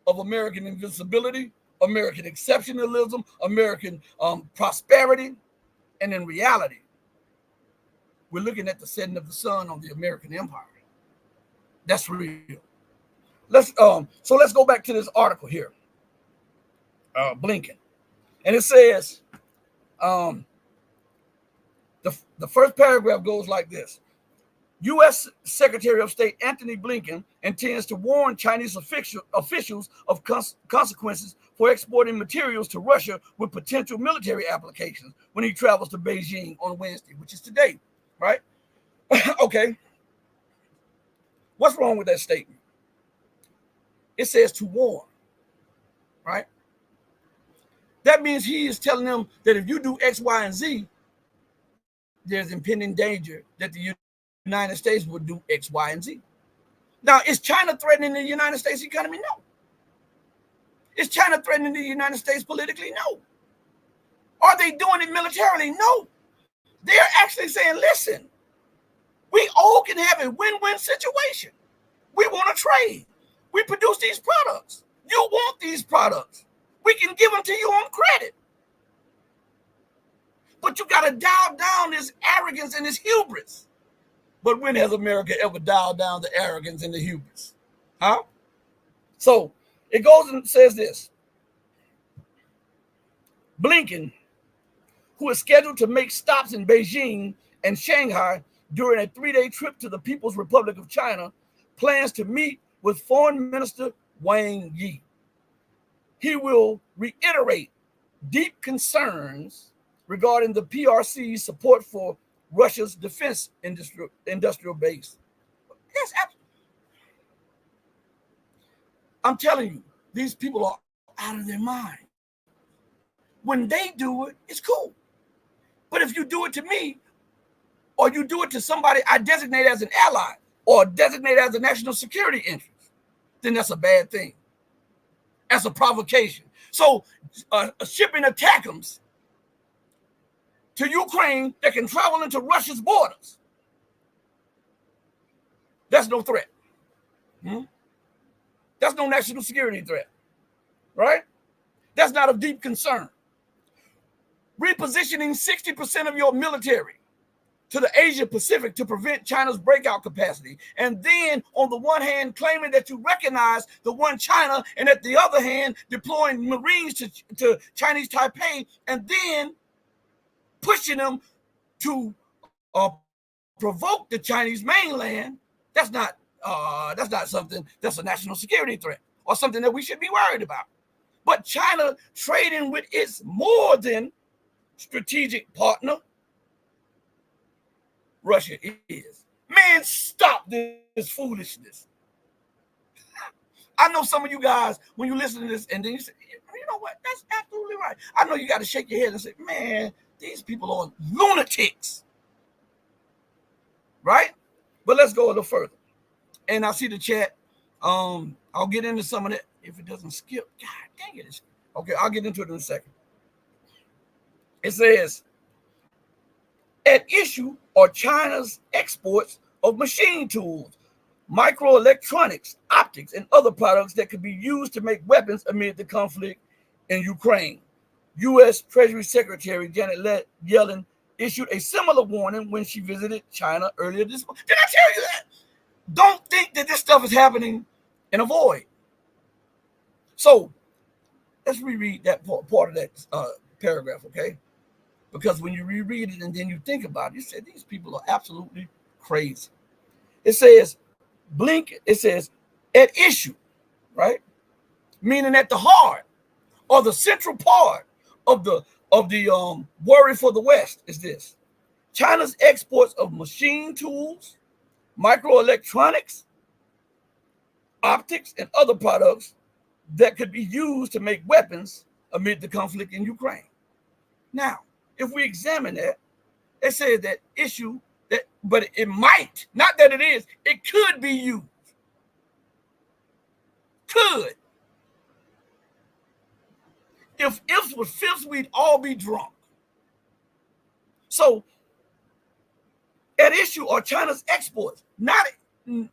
of American invincibility, American exceptionalism, American prosperity. And in reality, we're looking at the setting of the sun on the American empire. That's real. So let's go back to this article here. Blinken. And it says, the first paragraph goes like this. U.S. Secretary of State Antony Blinken intends to warn Chinese officials of consequences for exporting materials to Russia with potential military applications when he travels to Beijing on Wednesday, which is today, right? Okay. What's wrong with that statement? It says to warn, right? That means he is telling them that if you do X, Y, and Z, there's impending danger that the United States would do X, Y, and Z. Now, is China threatening the United States economy? No. Is China threatening the United States politically? No. Are they doing it militarily? No. They're actually saying, listen, we all can have a win-win situation. We want to trade. We produce these products. You want these products. We can give them to you on credit. But you got to dial down this arrogance and this hubris. But when has America ever dialed down the arrogance and the hubris? Huh? So it goes and says this. Blinken, who is scheduled to make stops in Beijing and Shanghai during a 3-day trip to the People's Republic of China, plans to meet with Foreign Minister Wang Yi. He will reiterate deep concerns regarding the PRC's support for Russia's defense industrial base. Yes, I'm telling you, these people are out of their mind. When they do it, it's cool. But if you do it to me, or you do it to somebody I designate as an ally, or designate as a national security interest, then that's a bad thing. That's a provocation. So shipping ATACMS to Ukraine that can travel into Russia's borders, that's no threat. That's no national security threat, right? That's not of deep concern. Repositioning 60% of your military to the Asia Pacific to prevent China's breakout capacity. And then on the one hand, claiming that you recognize the one China, and at the other hand, deploying Marines to Chinese Taipei, and then pushing them to provoke the Chinese mainland. That's not something that's a national security threat or something that we should be worried about. But China trading with its more than strategic partner, Russia is. Man, stop this foolishness. I know some of you guys, when you listen to this, and then you say, you know what, that's absolutely right. I know you got to shake your head and say, man, these people are lunatics. Right? But let's go a little further. And I see the chat. I'll get into some of that if it doesn't skip. God dang it. Okay, I'll get into it in a second. It says, at issue are China's exports of machine tools, microelectronics, optics, and other products that could be used to make weapons amid the conflict in Ukraine. U.S. Treasury Secretary Janet Yellen issued a similar warning when she visited China earlier this month. Did I tell you that? Don't think that this stuff is happening in a void. So let's reread that part of that paragraph, okay? Because when you reread it and then you think about it, you say these people are absolutely crazy. It says it says at issue, right? Meaning at the heart or the central part of the worry for the West is this: China's exports of machine tools, microelectronics, optics, and other products that could be used to make weapons amid the conflict in Ukraine. Now, if we examine that, it says that issue that, but it might, not that it is, it could be used. Could. If ifs was fifths, we'd all be drunk. So, at issue are China's exports.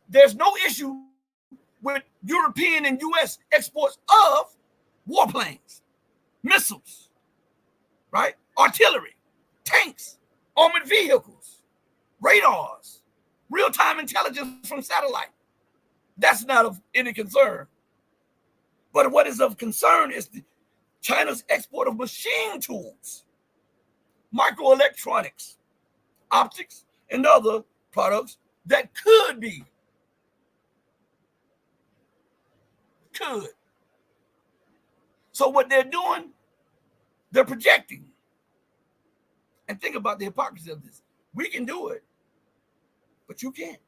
There's no issue with European and U.S. exports of warplanes, missiles, right? Artillery, tanks, armored vehicles, radars, real-time intelligence from satellite. That's not of any concern. But what is of concern is China's export of machine tools, microelectronics, optics, and other products that could be. Could. So what they're doing, they're projecting. And think about the hypocrisy of this. We can do it, but you can't.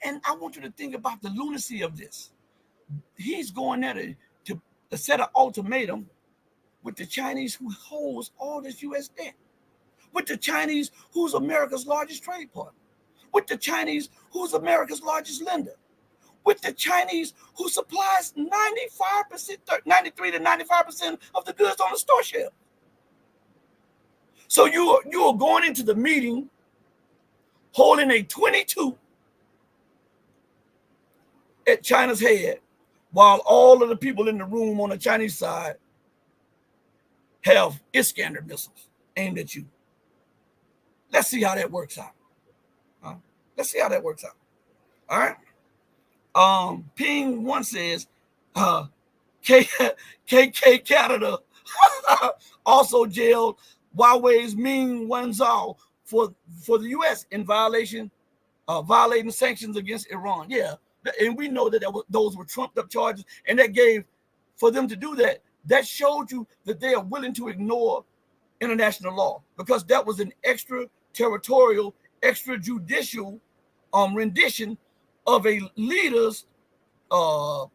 And I want you to think about the lunacy of this. He's going there to set an ultimatum with the Chinese, who holds all this U.S. debt, with the Chinese, who's America's largest trade partner, with the Chinese, who's America's largest lender, with the Chinese, who supplies 95%, 93 to 95% of the goods on the store shelf. So you are going into the meeting holding a 22 at China's head, while all of the people in the room on the Chinese side have Iskander missiles aimed at you. Let's see how that works out. Let's see how that works out. All right. Ping One says, KK Canada also jailed Huawei's Ming Wanzhou for the U.S. in violating sanctions against Iran. Yeah, and we know that those were trumped up charges, and that gave, for them to do that, that showed you that they are willing to ignore international law, because that was an extraterritorial, extrajudicial rendition of a leader's daughter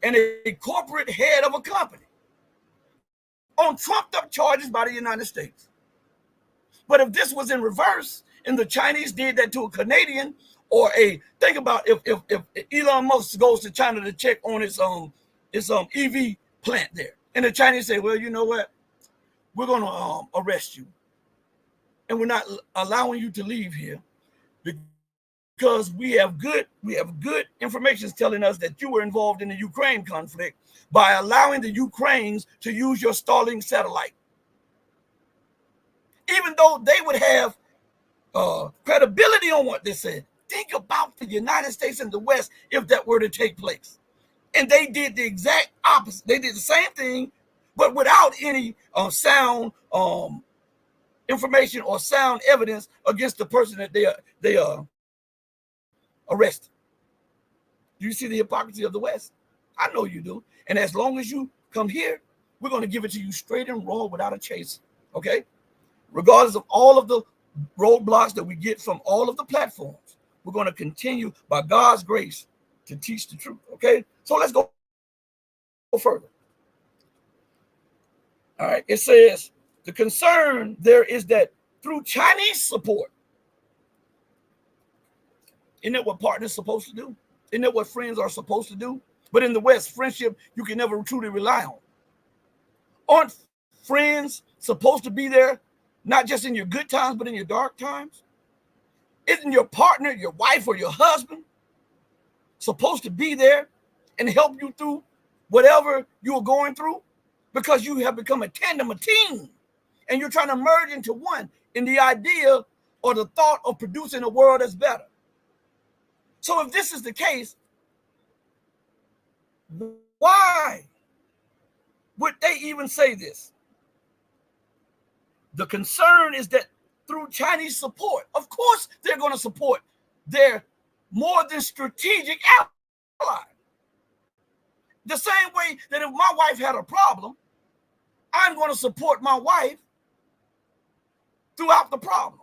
and a corporate head of a company on trumped up charges by the United States. But if this was in reverse and the Chinese did that to a Canadian, or think about if Elon Musk goes to China to check on his EV plant there, and the Chinese say, well, you know what, we're going to arrest you, and we're not allowing you to leave here because we have good information telling us that you were involved in the Ukraine conflict by allowing the Ukrainians to use your Starlink satellite. Even though they would have credibility on what they said. Think about the United States and the West if that were to take place. And they did the exact opposite. They did the same thing, but without any sound information or sound evidence against the person that they arrested. Do you see the hypocrisy of the West? I know you do. And as long as you come here, we're going to give it to you straight and raw without a chase. Okay? Regardless of all of the roadblocks that we get from all of the platforms, we're going to continue by God's grace to teach the truth. Okay? So let's go further. All right. It says the concern there is that through Chinese support, isn't that what partners are supposed to do? Isn't that what friends are supposed to do? But in the West, friendship you can never truly rely on. Aren't friends supposed to be there, not just in your good times, but in your dark times? Isn't your partner, your wife, or your husband supposed to be there and help you through whatever you're going through? Because you have become a tandem, a team, and you're trying to merge into one in the idea or the thought of producing a world that's better. So if this is the case, why would they even say this? The concern is that through Chinese support. Of course, they're going to support their more than strategic ally. The same way that if my wife had a problem, I'm going to support my wife throughout the problem.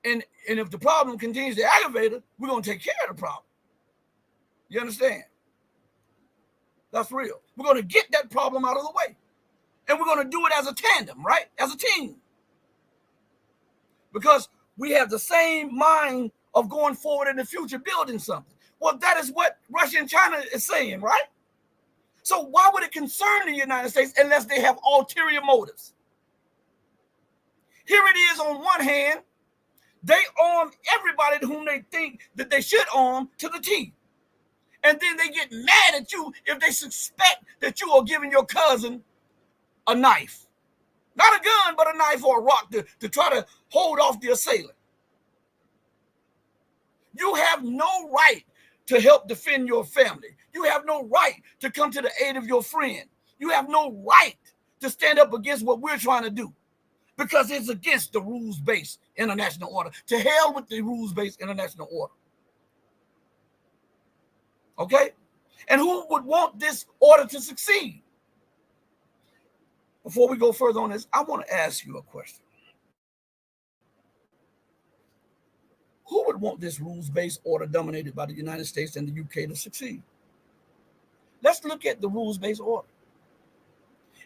And if the problem continues to aggravate her, we're going to take care of the problem. You understand? That's real. We're going to get that problem out of the way. And we're going to do it as a tandem, right? As a team. Because we have the same mind of going forward in the future, building something. Well, that is what Russia and China is saying, right? So why would it concern the United States unless they have ulterior motives? Here it is on one hand, they arm everybody whom they think that they should arm to the teeth. And then they get mad at you if they suspect that you are giving your cousin a knife. Not a gun, but a knife or a rock to try to hold off the assailant. You have no right to help defend your family. You have no right to come to the aid of your friend. You have no right to stand up against what we're trying to do because it's against the rules-based international order. To hell with the rules-based international order. Okay? And who would want this order to succeed? Before we go further on this, I want to ask you a question. Who would want this rules-based order dominated by the United States and the UK to succeed? Let's look at the rules-based order.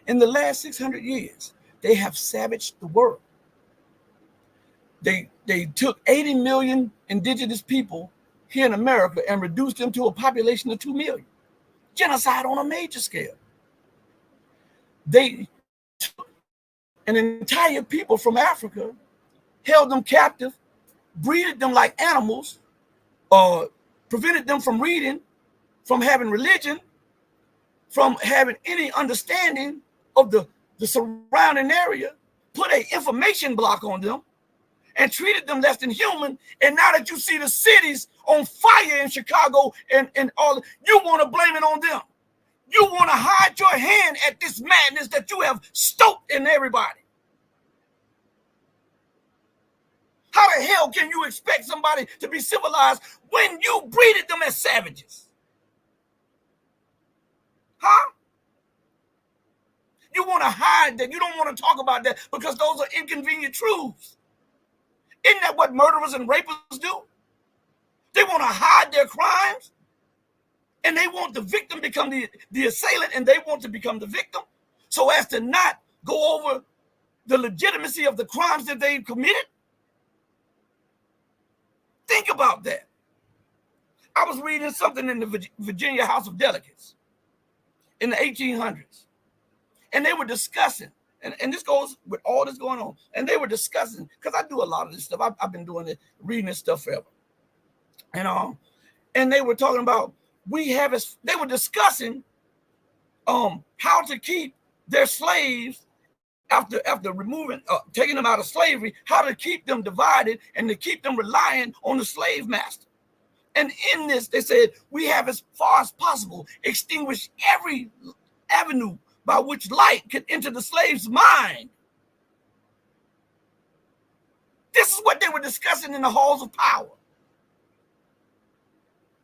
In the last 600 years, they have savaged the world. They took 80 million indigenous people here in America and reduced them to a population of 2 million. Genocide on a major scale. They took an entire people from Africa, held them captive, breeded them like animals, prevented them from reading, from having religion, from having any understanding of the surrounding area, put an information block on them, and treated them less than human. And now that you see the cities on fire in Chicago and all, you want to blame it on them. You want to hide your hand at this madness that you have stoked in everybody. How the hell can you expect somebody to be civilized when you breeded them as savages? Huh? You want to hide that. You don't want to talk about that because those are inconvenient truths. Isn't that what murderers and rapists do? They want to hide their crimes, and they want the victim to become the assailant, and they want to become the victim so as to not go over the legitimacy of the crimes that they've committed. Think about that. I was reading something in the Virginia House of Delegates in the 1800s, and they were discussing, and this goes with all this going on, and they were discussing, because I do a lot of this stuff. I've been doing it, reading this stuff forever. And they were talking about, they were discussing how to keep their slaves after removing, taking them out of slavery, how to keep them divided and to keep them relying on the slave master. And in this, they said, we have as far as possible extinguished every avenue by which light could enter the slave's mind. This is what they were discussing in the halls of power.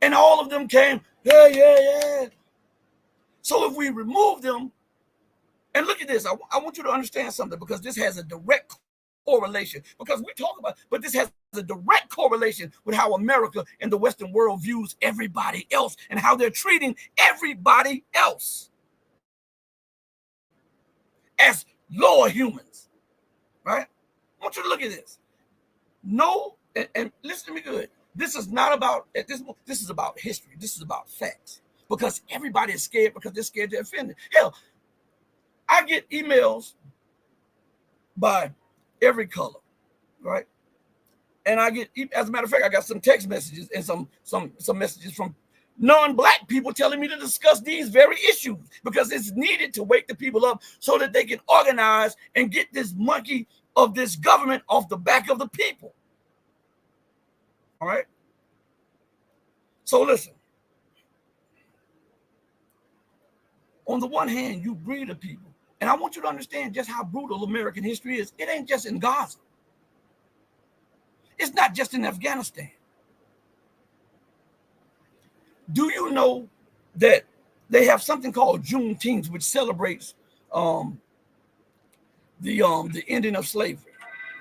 And all of them came, yeah. So if we remove them, and look at this, I want you to understand something, because this has a direct correlation, because we talk about, but this has a direct correlation with how America and the Western world views everybody else and how they're treating everybody else as lower humans, right? I want you to look at this. No, and listen to me good. This is not about, this is about history. This is about facts, because everybody is scared because they're scared to offend. Hell, I get emails by every color, right? And I get, as a matter of fact, I got some text messages and some messages from non-black people telling me to discuss these very issues, because it's needed to wake the people up so that they can organize and get this monkey of this government off the back of the people. All right. So listen. On the one hand, you breed a people. And I want you to understand just how brutal American history is. It ain't just in Gaza. It's not just in Afghanistan. Do you know that they have something called Juneteenth, which celebrates the ending of slavery,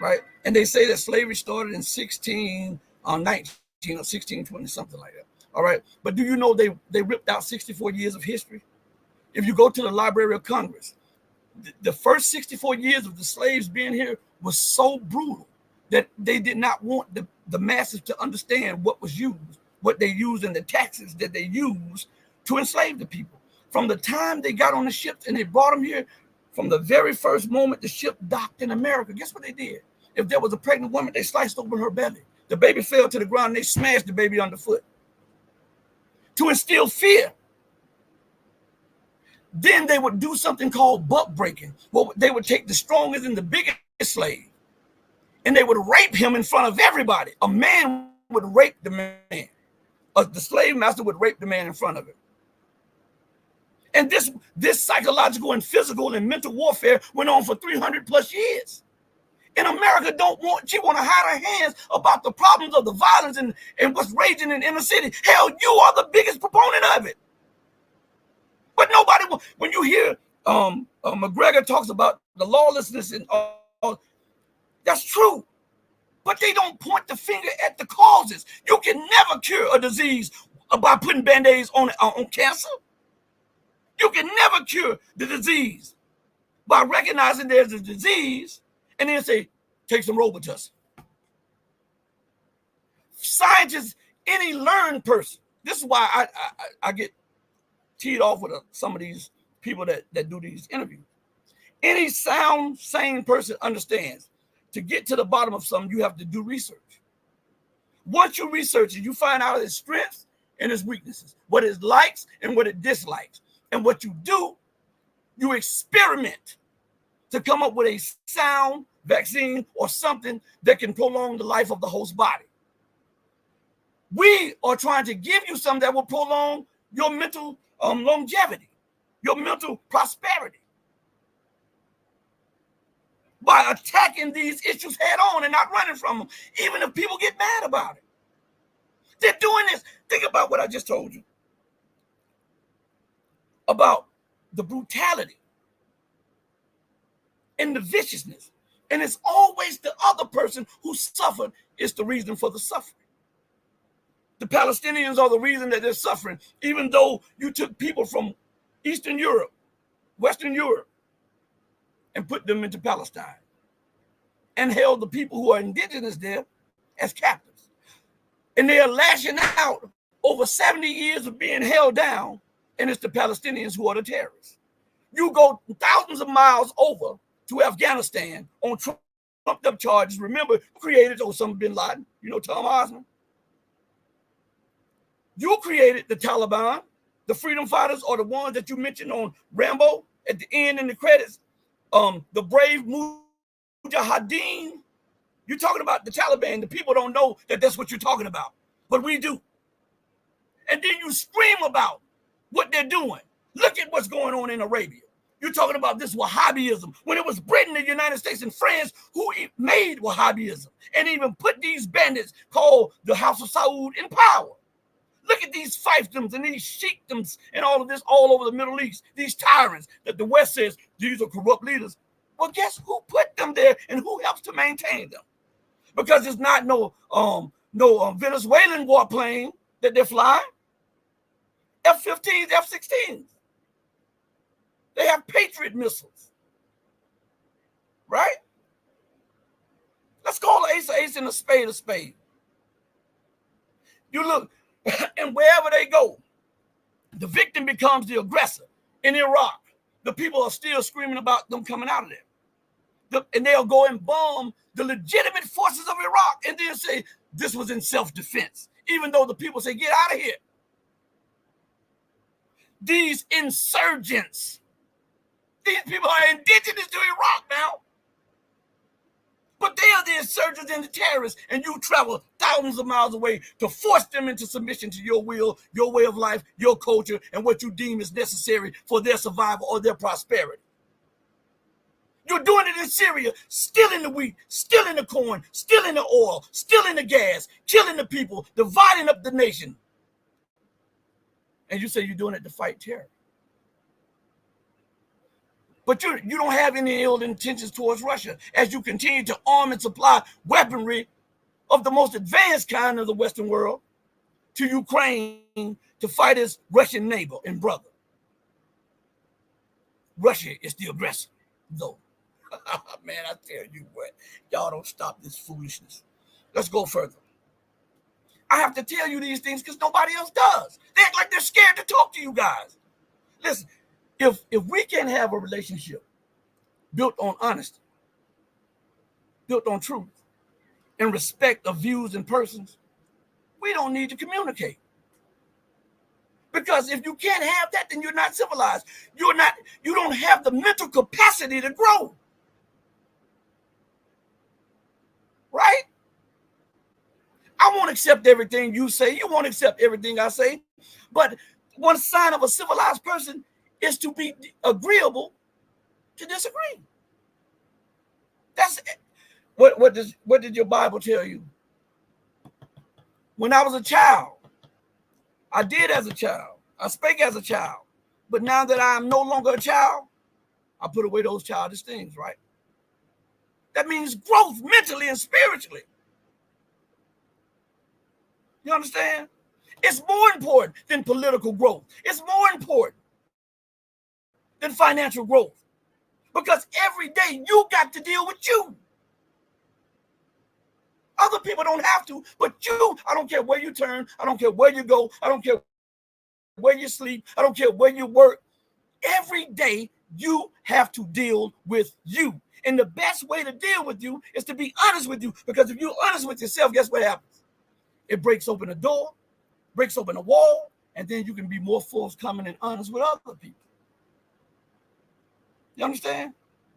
right? And they say that slavery started in 1619 or 1620, something like that. All right. But do you know they ripped out 64 years of history? If you go to the Library of Congress, the first 64 years of the slaves being here was so brutal that they did not want the masses to understand what was used, what they used, and the taxes that they used to enslave the people. From the time they got on the ships and they brought them here, from the very first moment the ship docked in America, guess what they did? If there was a pregnant woman, they sliced open her belly. The baby fell to the ground and they smashed the baby underfoot to instill fear. Then they would do something called buck breaking. Well, they would take the strongest and the biggest slave and they would rape him in front of everybody. A man would rape the man. The slave master would rape the man in front of him. And this psychological and physical and mental warfare went on for 300 plus years. And America she want to hide her hands about the problems of the violence and what's raging in inner city. Hell, you are the biggest proponent of it. But nobody, when you hear McGregor talks about the lawlessness and all, that's true. But they don't point the finger at the causes. You can never cure a disease by putting Band-Aids on cancer. You can never cure the disease by recognizing there's a disease and then say, take some Robitussin. Scientists, any learned person, this is why I get teed off with some of these people that do these interviews. Any sound, sane person understands to get to the bottom of something, you have to do research. Once you research it, you find out its strengths and its weaknesses, what it likes and what it dislikes. And what you do, you experiment to come up with a sound vaccine or something that can prolong the life of the host body. We are trying to give you something that will prolong your mental longevity, your mental prosperity, by attacking these issues head on and not running from them, even if people get mad about it. They're doing this. Think about what I just told you about the brutality and the viciousness. And it's always the other person who suffered is the reason for the suffering. The Palestinians are the reason that they're suffering, even though you took people from Eastern Europe, Western Europe, and put them into Palestine and held the people who are indigenous there as captives. And they are lashing out over 70 years of being held down, and it's the Palestinians who are the terrorists. You go thousands of miles over to Afghanistan on trumped up charges. Remember, created Osama bin Laden, Tom Osman. You created the Taliban. The freedom fighters are the ones that you mentioned on Rambo at the end in the credits. The brave Mujahideen. You're talking about the Taliban. The people don't know that that's what you're talking about, but we do. And then you scream about what they're doing. Look at what's going on in Arabia. You're talking about this Wahhabism when it was Britain, the United States, and France who made Wahhabism and even put these bandits called the House of Saud in power. Look at these fiefdoms and these sheikdoms and all of this all over the Middle East, these tyrants that the West says these are corrupt leaders. Well, guess who put them there and who helps to maintain them? Because it's not no Venezuelan warplane that they're flying. F-15s, F-16s. They have Patriot missiles, right? Let's call an ace and a spade. You look, and wherever they go, the victim becomes the aggressor. In Iraq, the people are still screaming about them coming out of there. And they'll go and bomb the legitimate forces of Iraq and then say this was in self-defense, even though the people say, get out of here. These insurgents, these people are indigenous to Iraq now. But they are the insurgents and the terrorists, and you travel thousands of miles away to force them into submission to your will, your way of life, your culture, and what you deem is necessary for their survival or their prosperity. You're doing it in Syria, stealing the wheat, stealing the corn, stealing the oil, stealing the gas, killing the people, dividing up the nation. And you say you're doing it to fight terror. But you don't have any ill intentions towards Russia as you continue to arm and supply weaponry of the most advanced kind of the Western world to Ukraine to fight its Russian neighbor and brother. Russia is the aggressor, though. Man, I tell you what, y'all don't stop this foolishness. Let's go further. I have to tell you these things because nobody else does. They act like they're scared to talk to you guys. Listen, if we can have a relationship built on honesty, built on truth, and respect of views and persons, we don't need to communicate. Because if you can't have that, then you're not civilized. You don't have the mental capacity to grow. Right? I won't accept everything you say. You won't accept everything I say. But one sign of a civilized person is to be agreeable to disagree. That's it. What did your Bible tell you? When I was a child, I did as a child. I spake as a child. But now that I am no longer a child, I put away those childish things, right? That means growth mentally and spiritually. You understand? It's more important than political growth. It's more important than financial growth. Because every day you got to deal with you. Other people don't have to, but you, I don't care where you turn. I don't care where you go. I don't care where you sleep. I don't care where you work. Every day you have to deal with you. And the best way to deal with you is to be honest with you. Because if you're honest with yourself, guess what happens? It breaks open a door, breaks open a wall, and then you can be more forthcoming and honest with other people. You understand?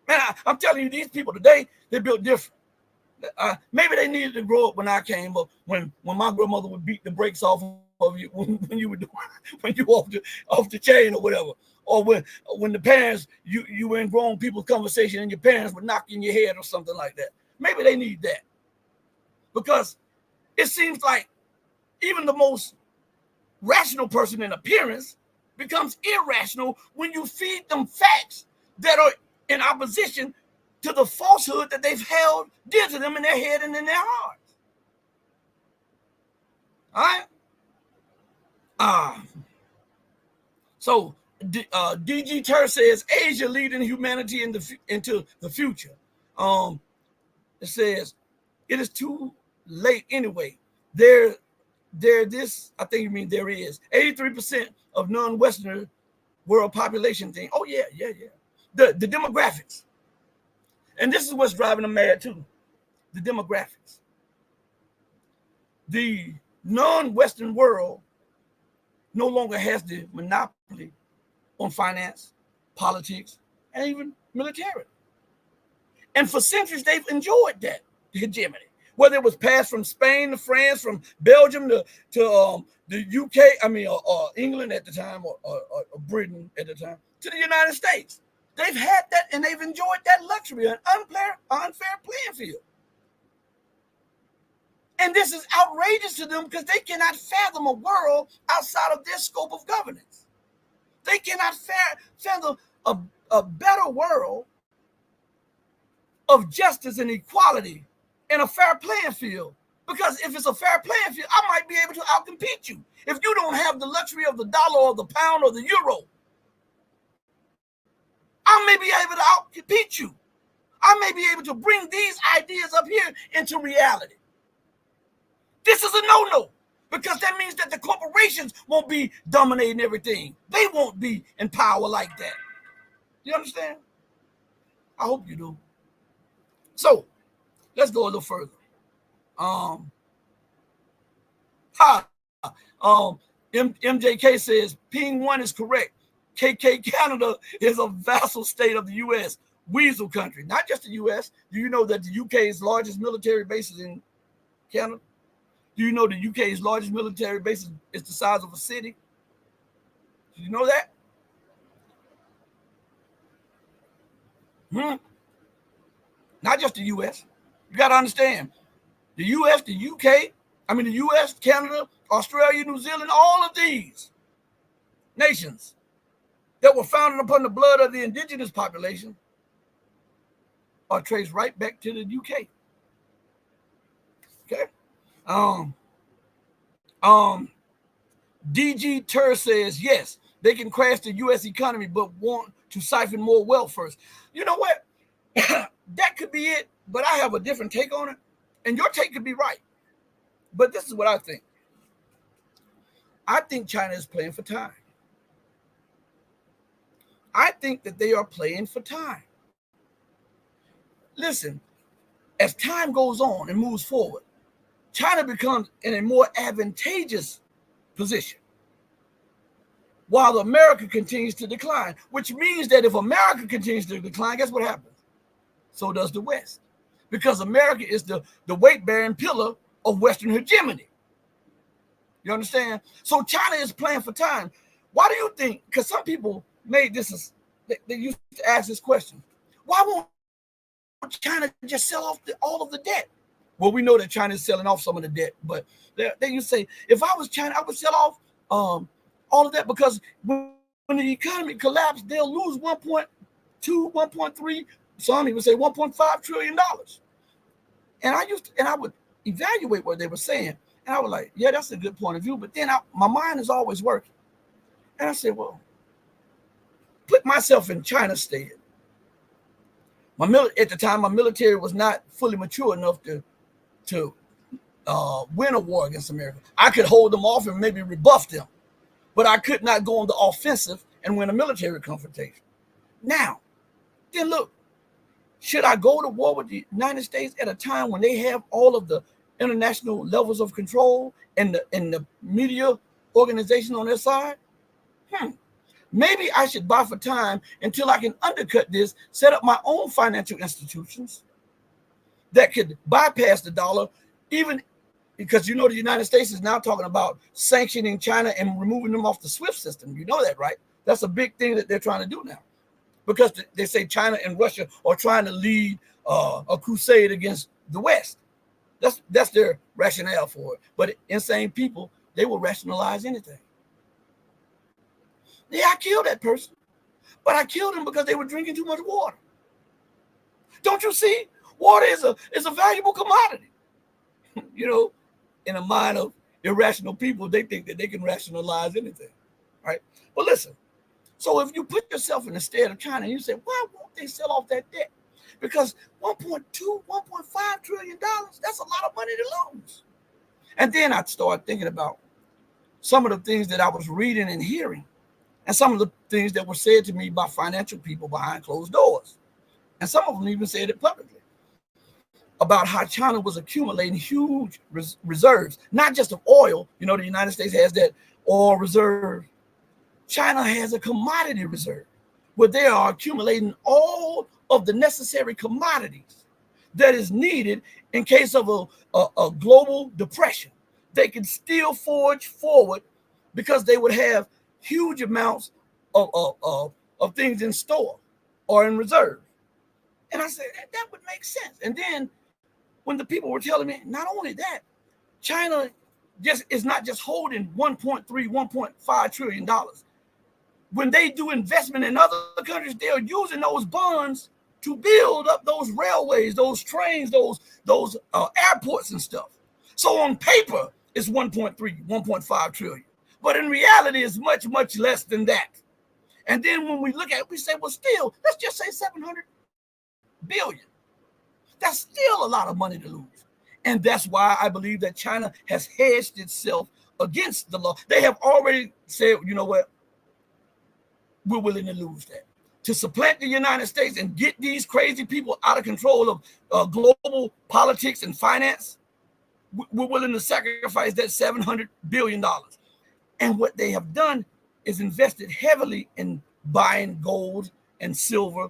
Man, I'm telling you, these people today, they're built different. Maybe they needed to grow up when I came up, when my grandmother would beat the brakes off of you when you were off the chain or whatever. Or when the parents, you were in grown people's conversation and your parents would knock you in your head or something like that. Maybe they need that. Because it seems like even the most rational person in appearance becomes irrational when you feed them facts that are in opposition to the falsehood that they've held dear to them in their head and in their hearts. All right? So D.G. Ter says, Asia leading humanity into the future. It says, it is too late anyway. There is 83% of non-Westerner world population thing. Oh, yeah. The demographics. And this is what's driving them mad too. The demographics. The non-Western world no longer has the monopoly on finance, politics, and even military. And for centuries, they've enjoyed that hegemony. Whether it was passed from Spain to France, from Belgium to the UK, England at the time, or Britain at the time, to the United States. They've had that and they've enjoyed that luxury, an unfair playing field. And this is outrageous to them because they cannot fathom a world outside of their scope of governance. They cannot fathom a better world of justice and equality and a fair playing field. Because if it's a fair playing field, I might be able to outcompete you. If you don't have the luxury of the dollar or the pound or the euro, I may be able to outcompete you. I may be able to bring these ideas up here into reality. This is a no-no because that means that the corporations won't be dominating everything. They won't be in power like that. You understand? I hope you do. So let's go a little further. MJK says Ping 1 is correct. KK Canada is a vassal state of the U.S. Weasel country, not just the U.S. Do you know that the UK's largest military base is in Canada? Do you know the UK's largest military base is the size of a city? Did you know that? not just the U.S. You got to understand, the U.S., the U.K., the U.S., Canada, Australia, New Zealand, all of these nations that were founded upon the blood of the indigenous population are traced right back to the UK. Okay. DG Tur says, yes, they can crash the U.S. economy, but want to siphon more wealth first. You know what? That could be it, but I have a different take on it, and your take could be right. But this is what I think. I think China is playing for time. I think that they are playing for time. Listen, as time goes on and moves forward, China becomes in a more advantageous position while America continues to decline, which means that if America continues to decline, guess what happens? So does the West, because America is the weight-bearing pillar of Western hegemony. You understand? So China is playing for time. Why do you think? Because some people made this, they used to ask this question: why won't China just sell off all of the debt? Well, we know that China is selling off some of the debt, but they used to say, if I was China, I would sell off all of that, because when the economy collapsed, they'll lose 1.2, 1.3, some even say $1.5 trillion. And I would evaluate what they were saying, and I was like, yeah, that's a good point of view. But then my mind is always working, and I said, well, put myself in China's stead. At the time, my military was not fully mature enough to win a war against America. I could hold them off and maybe rebuff them, but I could not go on the offensive and win a military confrontation. Now, then look, should I go to war with the United States at a time when they have all of the international levels of control and the media organization on their side? Maybe I should buy for time until I can undercut this, set up my own financial institutions that could bypass the dollar, even because the United States is now talking about sanctioning China and removing them off the SWIFT system. You know that, right? That's a big thing that they're trying to do now, because they say China and Russia are trying to lead a crusade against the West. That's their rationale for it. But insane people, they will rationalize anything. Yeah, I killed that person, but I killed him because they were drinking too much water. Don't you see? Water is a valuable commodity. In the mind of irrational people, they think that they can rationalize anything, right? But listen, so if you put yourself in the stead of China and you say, why won't they sell off that debt? Because $1.2, $1.5 trillion, that's a lot of money to lose. And then I'd start thinking about some of the things that I was reading and hearing, and some of the things that were said to me by financial people behind closed doors. And some of them even said it publicly, about how China was accumulating huge reserves, not just of oil. The United States has that oil reserve. China has a commodity reserve where they are accumulating all of the necessary commodities that is needed in case of a global depression. They can still forge forward because they would have huge amounts of things in store or in reserve. And I said, that would make sense. And then when the people were telling me, not only that, China is not just holding $1.3, $1.5 trillion. When they do investment in other countries, they are using those bonds to build up those railways, those trains, those airports and stuff. So on paper, it's 1.3, 1.5 trillion. But in reality, it's much, much less than that. And then when we look at it, we say, well, still, let's just say 700 billion. That's still a lot of money to lose. And that's why I believe that China has hedged itself against the law. They have already said, you know what? We're willing to lose that. To supplant the United States and get these crazy people out of control of global politics and finance, we're willing to sacrifice that $700 billion. And what they have done is invested heavily in buying gold and silver,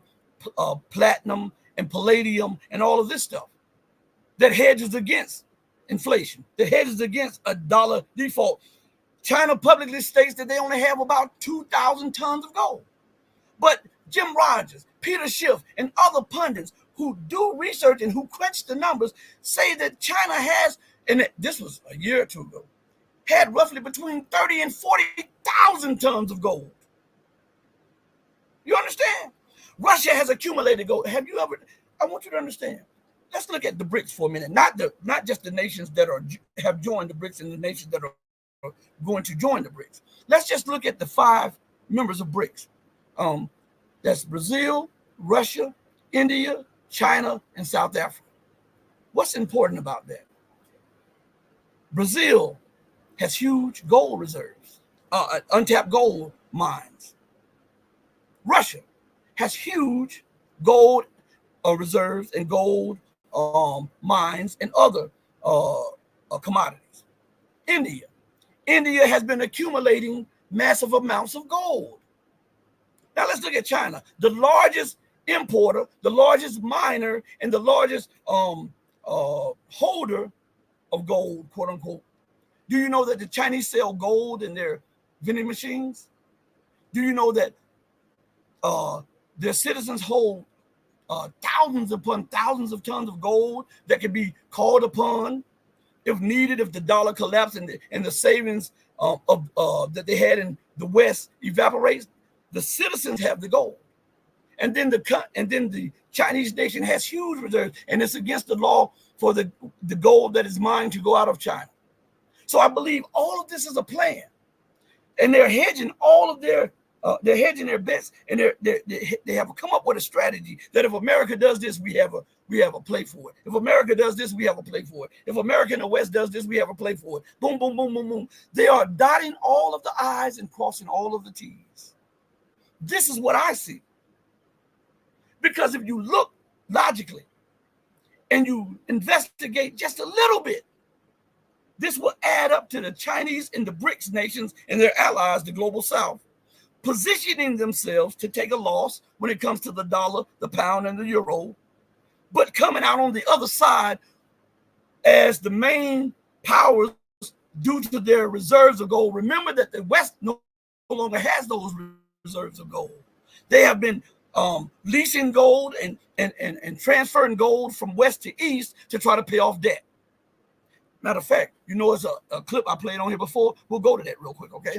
platinum and palladium and all of this stuff that hedges against inflation, that hedges against a dollar default. China publicly states that they only have about 2,000 tons of gold. But Jim Rogers, Peter Schiff, and other pundits who who do research and who crunch the numbers say that China has, and this was a year or two ago, had roughly between 30 and 40,000 tons of gold. You understand? Russia has accumulated gold. Have you ever? I want you to understand. Let's look at the BRICS for a minute. Not just the nations that have joined the BRICS and the nations that are going to join the BRICS. Let's just look at the 5 members of BRICS. That's Brazil, Russia, India, China, and South Africa. What's important about that? Brazil has huge gold reserves, untapped gold mines. Russia has huge gold reserves and gold mines and other commodities. India has been accumulating massive amounts of gold. Now let's look at China, the largest importer, the largest miner, and the largest holder of gold, quote unquote. Do you know that the Chinese sell gold in their vending machines? Do you know that their citizens hold thousands upon thousands of tons of gold that can be called upon if needed, if the dollar collapsed and the savings that they had in the West evaporates? The citizens have the gold, and then the Chinese nation has huge reserves, and it's against the law for the gold that is mined to go out of China. So I believe all of this is a plan, and they're hedging all of their bets, and they have come up with a strategy that if America does this, we have a play for it. If America does this, we have a play for it. If America in the West does this, we have a play for it. Boom, boom, boom, boom, boom. They are dotting all of the I's and crossing all of the T's. This is what I see. Because if you look logically and you investigate just a little bit, this will add up to the Chinese and the BRICS nations and their allies, the global South, positioning themselves to take a loss when it comes to the dollar, the pound, and the euro, but coming out on the other side as the main powers due to their reserves of gold. Remember that the West no longer has those reserves of gold. They have been leasing gold and transferring gold from west to east to try to pay off debt. Matter of fact, you know, it's a clip I played on here before. We'll go to that real quick, okay?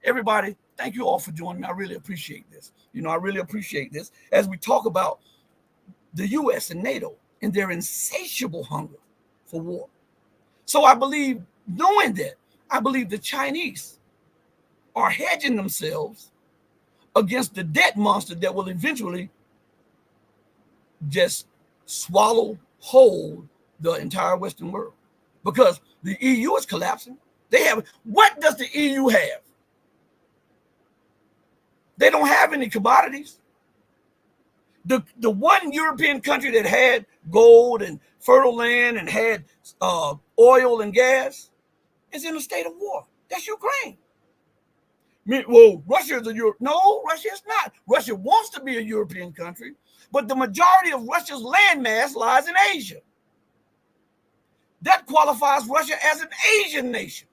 Everybody, thank you all for joining me. I really appreciate this. I really appreciate this as we talk about the U.S. and NATO and their insatiable hunger for war. So I believe, knowing that, I believe the Chinese are hedging themselves against the debt monster that will eventually just swallow whole the entire Western world. Because the EU is collapsing. What does the EU have? They don't have any commodities. The one European country that had gold and fertile land and had oil and gas is in a state of war. That's Ukraine. Well, Russia is No, Russia is not. Russia wants to be a European country, but the majority of Russia's landmass lies in Asia. That qualifies Russia as an Asian nation.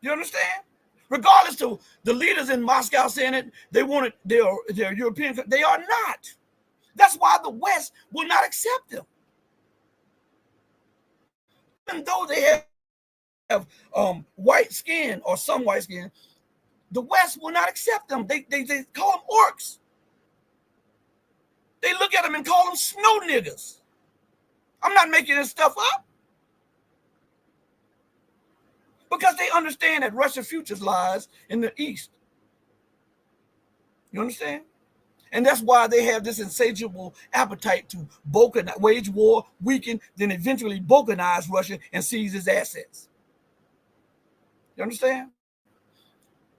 You understand? Regardless to the leaders in Moscow saying it, they're European. They are not. That's why the West will not accept them. Even though they have white skin or some white skin, the West will not accept them. They call them orcs. They look at them and call them snow niggers. I'm not making this stuff up. Because they understand that Russia's future lies in the East. You understand? And that's why they have this insatiable appetite to wage war, weaken, then eventually balkanize Russia and seize its assets. You understand?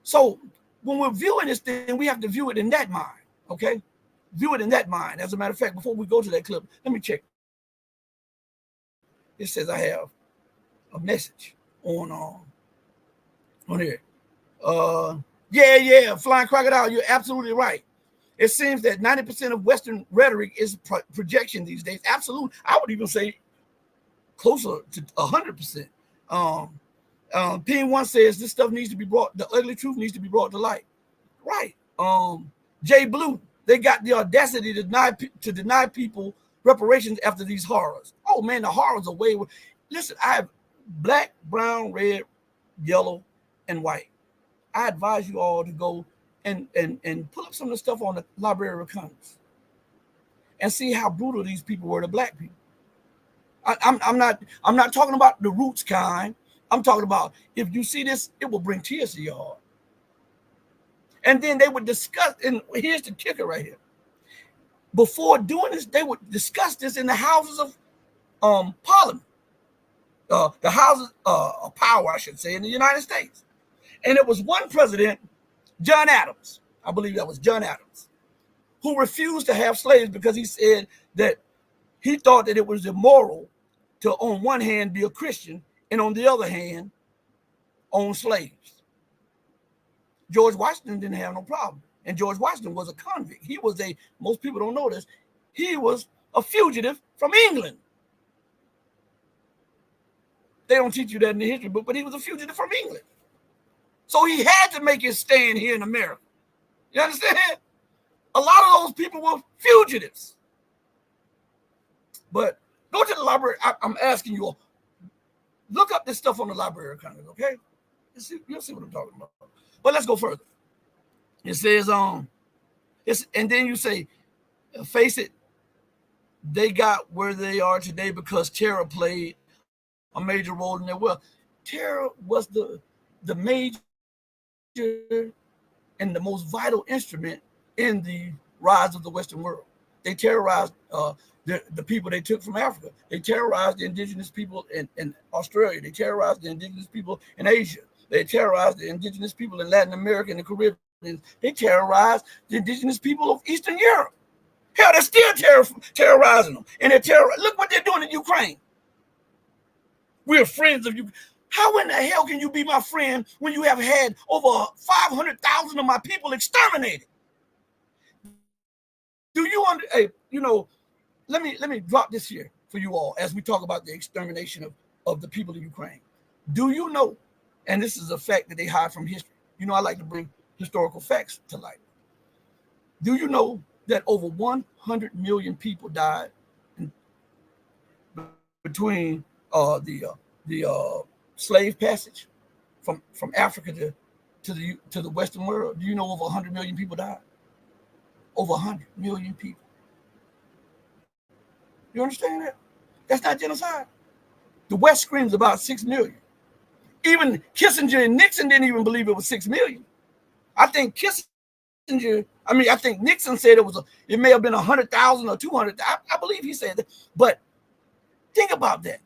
So when we're viewing this thing, we have to view it in that mind, okay? View it in that mind. As a matter of fact, before we go to that clip, let me check. It says I have a message on here. Yeah, Flying Crocodile, you're absolutely right. It seems that 90% of Western rhetoric is projection these days. Absolutely. I would even say closer to 100%. P1 says this stuff needs to be brought, the ugly truth needs to be brought to light. Right. Jay Blue, they got the audacity to deny people reparations after these horrors. Oh man, the horrors are way. Listen, I have black, brown, red, yellow, and white. I advise you all to go and pull up some of the stuff on the Library of Congress and see how brutal these people were to black people. I'm not talking about the roots kind. I'm talking about, if you see this, it will bring tears to your heart. And then they would discuss, and here's the kicker right here. Before doing this, they would discuss this in the houses of Parliament, the houses of power, I should say, in the United States. And it was one president, John Adams, I believe that was John Adams, who refused to have slaves because he said that he thought that it was immoral to, on one hand, be a Christian, and on the other hand, own slaves. George Washington didn't have no problem. And George Washington was a convict. He was most people don't know this, he was a fugitive from England. They don't teach you that in the history book, but he was a fugitive from England. So he had to make his stand here in America. You understand? A lot of those people were fugitives. But go to the library. I'm asking you all, look up this stuff on the Library of Congress, okay? You'll see what I'm talking about. But let's go further. It says, and then you say, face it, they got where they are today because terror played a major role in their wealth. Terror was the major and the most vital instrument in the rise of the Western world. They terrorized the people they took from Africa. They terrorized the indigenous people in Australia. They terrorized the indigenous people in Asia. They terrorized the indigenous people in Latin America and the Caribbean. They terrorized the indigenous people of Eastern Europe. Hell, they're still terrorizing them. And look what they're doing in Ukraine. We're friends of you. How in the hell can you be my friend when you have had over 500,000 of my people exterminated? Do you let me drop this here for you all as we talk about the extermination of the people of Ukraine. Do you know, and this is a fact that they hide from history. You know, I like to bring historical facts to light. Do you know that over 100 million people died between the slave passage from Africa to the Western world? Do you know over 100 million people died? Over 100 million people. You understand that? That's not genocide. The West screams about 6 million. Even Kissinger and Nixon didn't even believe it was 6 million. I think Nixon said it may have been 100,000 or 200. I believe he said that. But think about that.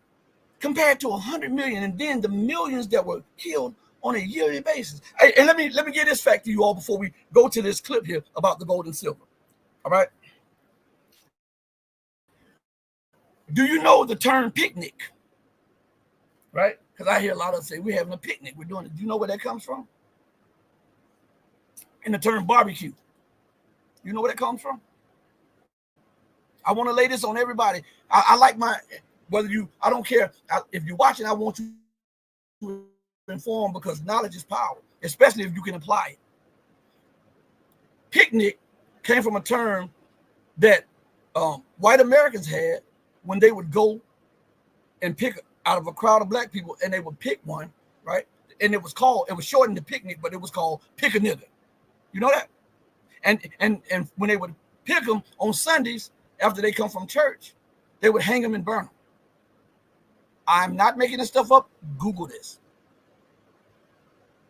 Compared to 100 million, and then the millions that were killed on a yearly basis. And let me get this fact to you all before we go to this clip here about the gold and silver. All right. Do you know the term picnic? Right? Because I hear a lot of them say we're having a picnic. We're doing it. Do you know where that comes from? And the term barbecue. You know where that comes from? I want to lay this on everybody. I like I don't care. If you're watching, I want you to inform, because knowledge is power, especially if you can apply it. Picnic came from a term that white Americans had when they would go and pick out of a crowd of black people, and they would pick one, right? And it was shortened to picnic, but it was called pick a nigga. You know that? And when they would pick them on Sundays after they come from church, they would hang them and burn them. I'm not making this stuff up. Google this.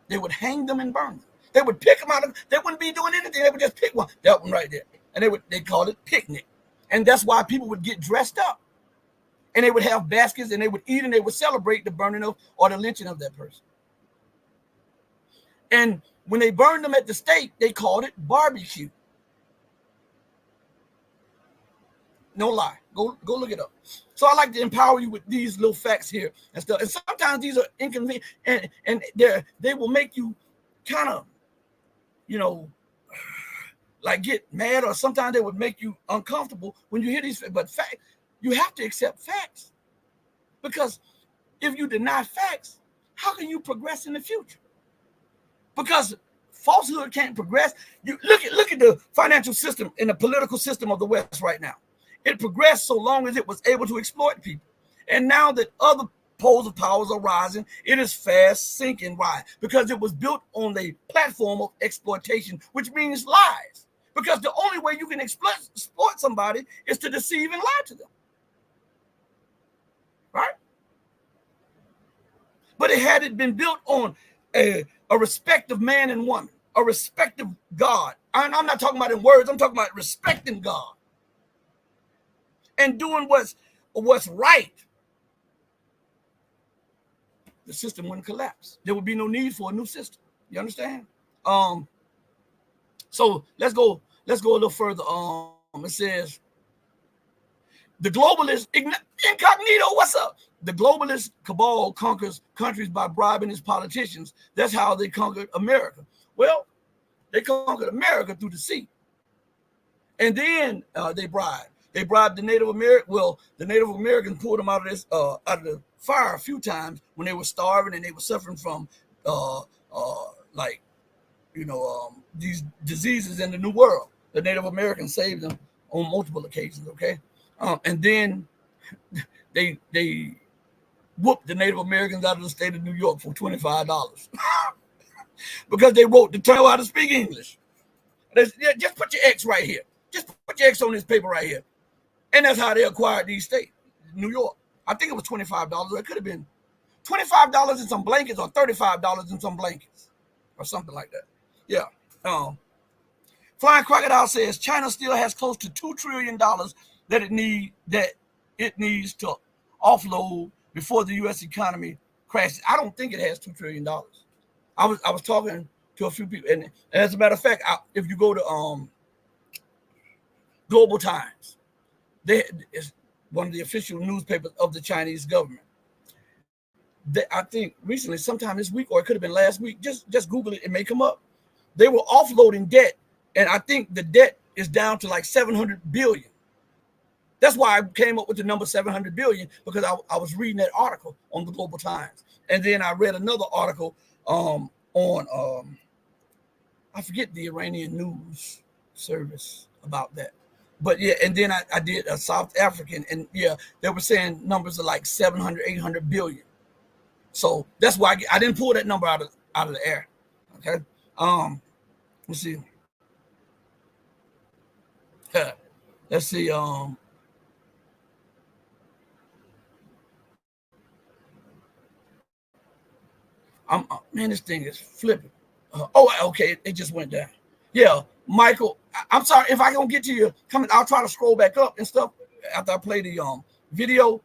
They would hang them and burn them. They would pick them out. They wouldn't be doing anything. They would just pick one. That one right there. And they called it picnic. And that's why people would get dressed up. And they would have baskets, and they would eat, and they would celebrate the burning of or the lynching of that person. And when they burned them at the stake, they called it barbecue. No lie. Go look it up. So I like to empower you with these little facts here and stuff. And sometimes these are inconvenient, and they will make you kind of, like get mad, or sometimes they would make you uncomfortable when you hear these. But you have to accept facts, because if you deny facts, how can you progress in the future? Because falsehood can't progress. You look at the financial system and the political system of the West right now. It progressed so long as it was able to exploit people. And now that other poles of powers are rising, it is fast sinking. Why? Because it was built on a platform of exploitation, which means lies. Because the only way you can exploit somebody is to deceive and lie to them. Right? But had it been built on a respect of man and woman, a respect of God. I'm not talking about in words, I'm talking about respecting God and doing what's right. The system wouldn't collapse. There would be no need for a new system. You understand? So let's go a little further. It says the globalist incognito. What's up? The globalist cabal conquers countries by bribing its politicians. That's how they conquered America. Well, they conquered America through the sea. And then they bribed. They bribed the Native American. Well, the Native Americans pulled them out of the fire a few times when they were starving and they were suffering from these diseases in the New World. The Native Americans saved them on multiple occasions. Okay, and then they whooped the Native Americans out of the state of New York for $25 because they wrote to tell how to speak English. Just put your X right here. Just put your X on this paper right here. And that's how they acquired these states. New York. I think it was $25. It could have been $25 in some blankets or $35 in some blankets or something like that. Yeah. Flying Crocodile says China still has close to $2 trillion that it needs to offload before the U.S. economy crashes. I don't think it has $2 trillion. I was talking to a few people, and as a matter of fact, if you go to Global Times, it's one of the official newspapers of the Chinese government. I think recently, sometime this week, or it could have been last week, just Google it, it may come up. They were offloading debt, and I think the debt is down to like 700 billion. That's why I came up with the number 700 billion, because I was reading that article on the Global Times. And then I read another article on I forget the Iranian news service about that. But yeah, and then I did a South African, and yeah, they were saying numbers are like 700, 800 billion. So that's why I didn't pull that number out of the air. Okay. Let's see. Let's see. Man, this thing is flipping. Okay, it just went down. Yeah, Michael, I'm sorry if I don't get to you. I'll try to scroll back up and stuff after I play the video.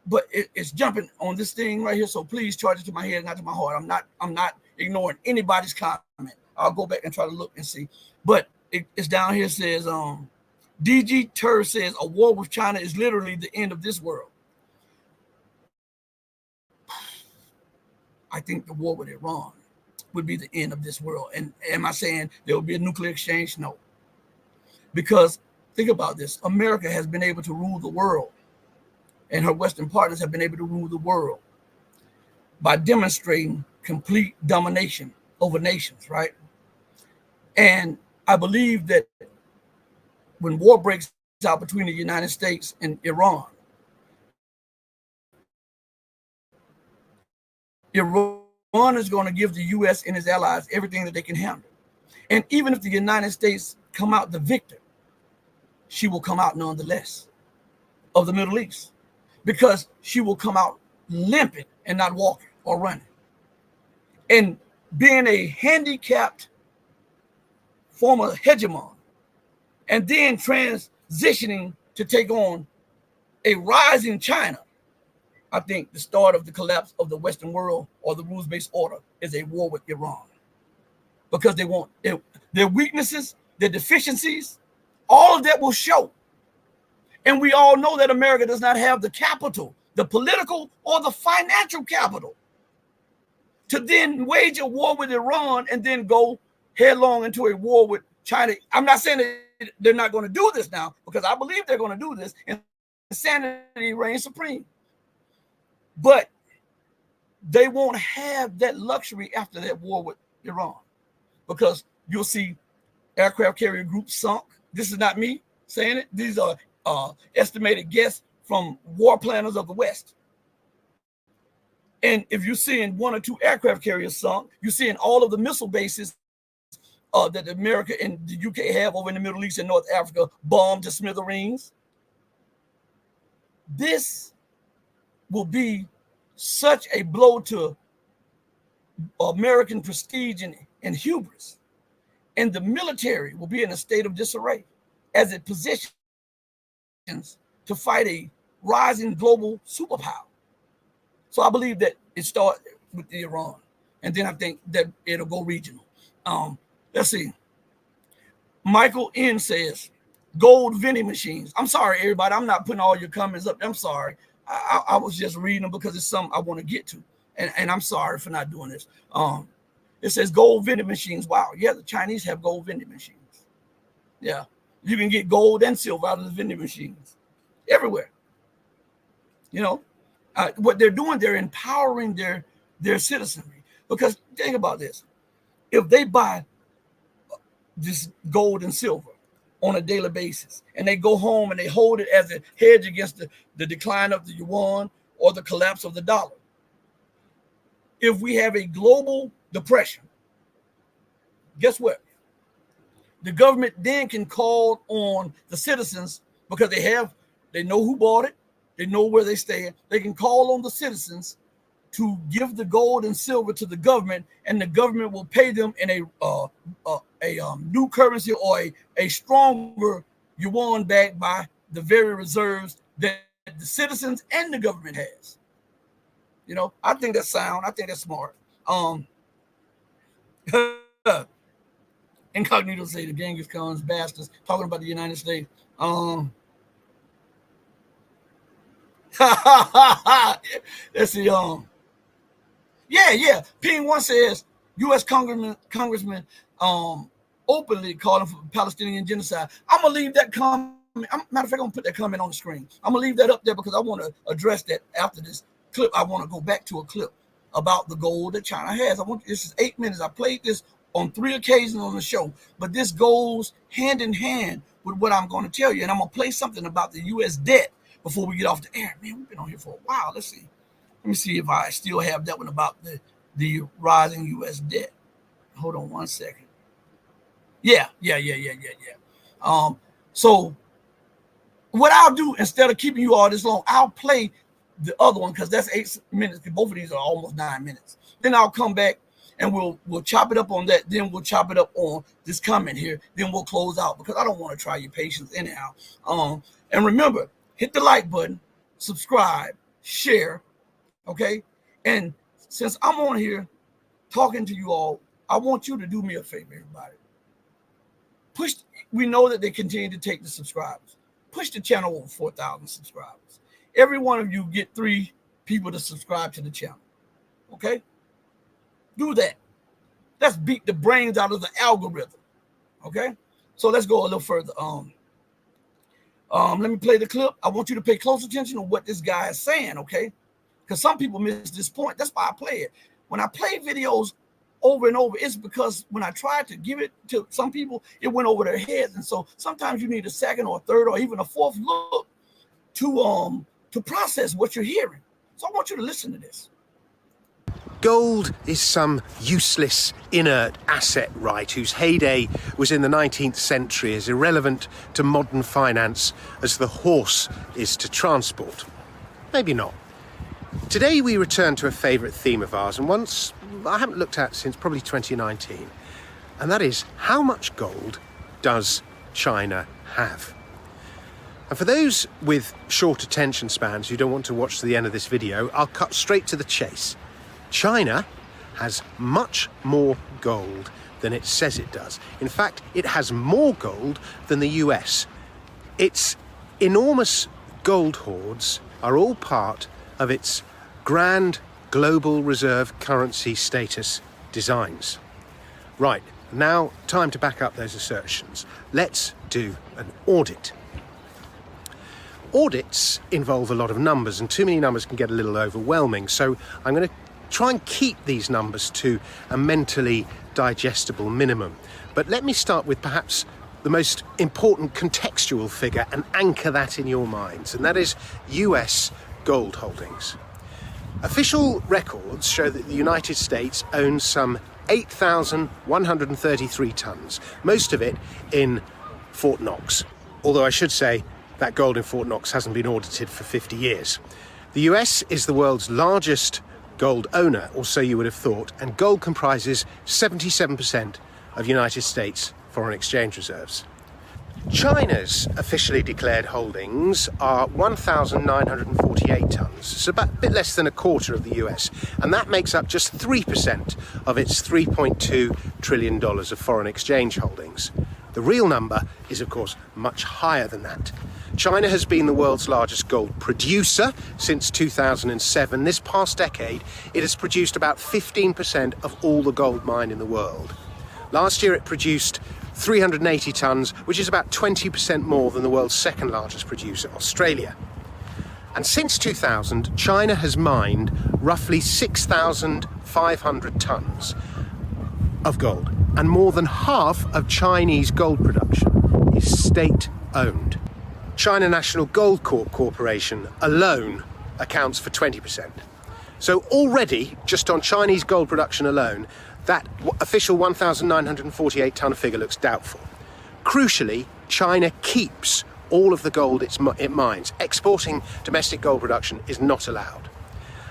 But it's jumping on this thing right here, so please charge it to my head, not to my heart. I'm not ignoring anybody's comment. I'll go back and try to look and see. But it's down here. It says DG Tur says a war with China is literally the end of this world. I think the war with Iran would be the end of this world. And am I saying there will be a nuclear exchange? No. Because think about this. America has been able to rule the world, and her Western partners have been able to rule the world by demonstrating complete domination over nations, right? And I believe that when war breaks out between the United States and Iran is going to give the U.S. and its allies everything that they can handle. And even if the United States come out the victor, she will come out nonetheless of the Middle East, because she will come out limping and not walking or running. And being a handicapped former hegemon, and then transitioning to take on a rising China, I think the start of the collapse of the Western world or the rules-based order is a war with Iran, because they want their weaknesses, their deficiencies, all of that will show. And we all know that America does not have the capital, the political or the financial capital, to then wage a war with Iran and then go headlong into a war with China. I'm not saying that they're not going to do this now, because I believe they're going to do this, and sanity reigns supreme. But they won't have that luxury after that war with Iran. because you'll see aircraft carrier groups sunk. This is not me saying it. These are estimated guesses from war planners of the West. And if you're seeing 1 or 2 aircraft carriers sunk, you're seeing all of the missile bases that America and the UK have over in the Middle East and North Africa bombed to smithereens. This will be such a blow to American prestige and hubris. And the military will be in a state of disarray as it positions to fight a rising global superpower. So I believe that it started with Iran, and then I think that it'll go regional. Let's see. Michael N says, gold vending machines. I'm sorry, everybody. I'm not putting all your comments up. I'm sorry. I was just reading them because it's something I want to get to. And I'm sorry for not doing this. It says gold vending machines. Wow. Yeah, the Chinese have gold vending machines. Yeah. You can get gold and silver out of the vending machines everywhere. You know, what they're doing, they're empowering their citizenry. Because think about this. If they buy this gold and silver on a daily basis, and they go home and they hold it as a hedge against the decline of the yuan or the collapse of the dollar. If we have a global depression, guess what? The government then can call on the citizens because they know who bought it, they know where they stand. They can call on the citizens to give the gold and silver to the government, and the government will pay them in a new currency or a stronger yuan backed by the very reserves that the citizens and the government has. You know, I think that's sound. I think that's smart. Incognito say the Genghis Khan's bastards talking about the United States. Let's see. Yeah. Ping One says U.S. Congressman openly calling for Palestinian genocide. I'm gonna leave that comment. Matter of fact, I'm gonna put that comment on the screen. I'm gonna leave that up there because I want to address that after this clip. I want to go back to a clip about the gold that China has. This is 8 minutes. I played this on 3 occasions on the show, but this goes hand in hand with what I'm going to tell you. And I'm gonna play something about the U.S. debt before we get off the air. Man, we've been on here for a while. Let's see. Let me see if I still have that one about the rising U.S. debt. Hold on 1 second. Yeah. So what I'll do, instead of keeping you all this long, I'll play the other one because that's 8 minutes. Both of these are almost 9 minutes. Then I'll come back and we'll chop it up on that. Then we'll chop it up on this comment here. Then we'll close out because I don't want to try your patience anyhow. And remember, hit the like button, subscribe, share. Okay. And since I'm on here talking to you all, I want you to do me a favor, everybody. We know that they continue to take the subscribers. Push the channel over 4,000 subscribers. Every one of you get 3 people to subscribe to the channel. Okay? Do that. Let's beat the brains out of the algorithm. Okay? So let's go a little further. Let me play the clip. I want you to pay close attention to what this guy is saying, okay? Because some people miss this point. That's why I play it. When I play videos over and over, it's because when I tried to give it to some people, it went over their heads. And so sometimes you need a second or a third or even a fourth look to process what you're hearing. So I want you to listen to this. Gold is some useless, inert asset, right, whose heyday was in the 19th century, as irrelevant to modern finance as the horse is to transport. Maybe not. Today we return to a favourite theme of ours, and once I haven't looked at since probably 2019, and that is, how much gold does China have? And for those with short attention spans who don't want to watch to the end of this video, I'll cut straight to the chase. China has much more gold than it says it does. In fact, it has more gold than the US. Its enormous gold hoards are all part of its grand global reserve currency status designs. Right, now time to back up those assertions. Let's do an audit. Audits involve a lot of numbers, and too many numbers can get a little overwhelming, so I'm going to try and keep these numbers to a mentally digestible minimum. But let me start with perhaps the most important contextual figure and anchor that in your minds, and that is US gold holdings. Official records show that the United States owns some 8,133 tonnes, most of it in Fort Knox. Although I should say that gold in Fort Knox hasn't been audited for 50 years. The US is the world's largest gold owner, or so you would have thought, and gold comprises 77% of United States foreign exchange reserves. China's officially declared holdings are 1,948 tonnes, so about a bit less than a quarter of the US, and that makes up just 3% of its $3.2 trillion of foreign exchange holdings. The real number is, of course, much higher than that. China has been the world's largest gold producer since 2007. This past decade, it has produced about 15% of all the gold mined in the world. Last year, it produced 380 tonnes, which is about 20% more than the world's second largest producer, Australia. And since 2000, China has mined roughly 6,500 tonnes of gold, and more than half of Chinese gold production is state-owned. China National Gold Corporation alone accounts for 20%. So already, just on Chinese gold production alone, that official 1,948 tonne figure looks doubtful. Crucially, China keeps all of the gold it mines. Exporting domestic gold production is not allowed.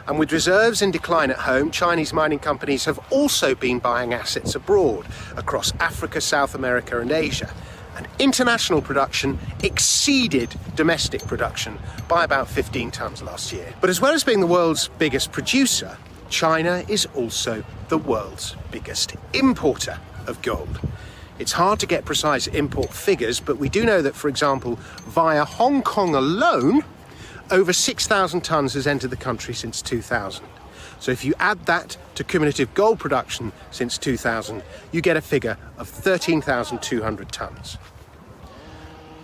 And with reserves in decline at home, Chinese mining companies have also been buying assets abroad, across Africa, South America and Asia. And international production exceeded domestic production by about 15 tonnes last year. But as well as being the world's biggest producer, China is also the world's biggest importer of gold. It's hard to get precise import figures, but we do know that, for example, via Hong Kong alone, over 6,000 tonnes has entered the country since 2000. So if you add that to cumulative gold production since 2000, you get a figure of 13,200 tonnes.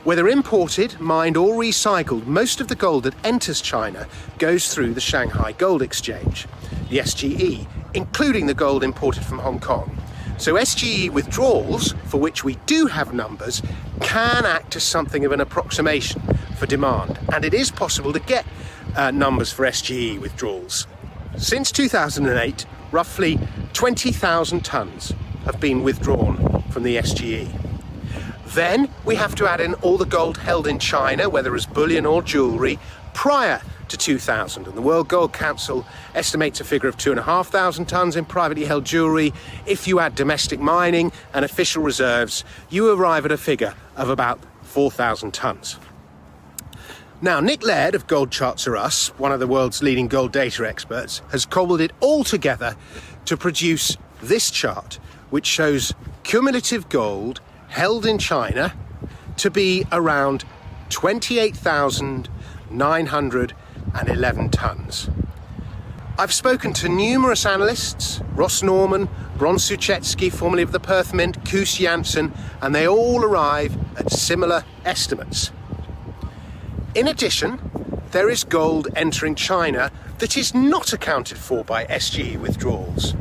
Whether imported, mined or recycled, most of the gold that enters China goes through the Shanghai Gold Exchange, the SGE, including the gold imported from Hong Kong. So SGE withdrawals, for which we do have numbers, can act as something of an approximation for demand, and it is possible to get numbers for SGE withdrawals. Since 2008, roughly 20,000 tonnes have been withdrawn from the SGE. Then we have to add in all the gold held in China, whether as bullion or jewellery, prior to 2000, and the World Gold Council estimates a figure of 2,500 tonnes in privately held jewellery. If you add domestic mining and official reserves, you arrive at a figure of about 4,000 tonnes. Now, Nick Laird of Gold Charts Are Us, one of the world's leading gold data experts, has cobbled it all together to produce this chart, which shows cumulative gold held in China to be around 28,911 tonnes. I've spoken to numerous analysts, Ross Norman, Bron Suchetsky, formerly of the Perth Mint, Koos Janssen, and they all arrive at similar estimates. In addition, there is gold entering China that is not accounted for by SGE withdrawals.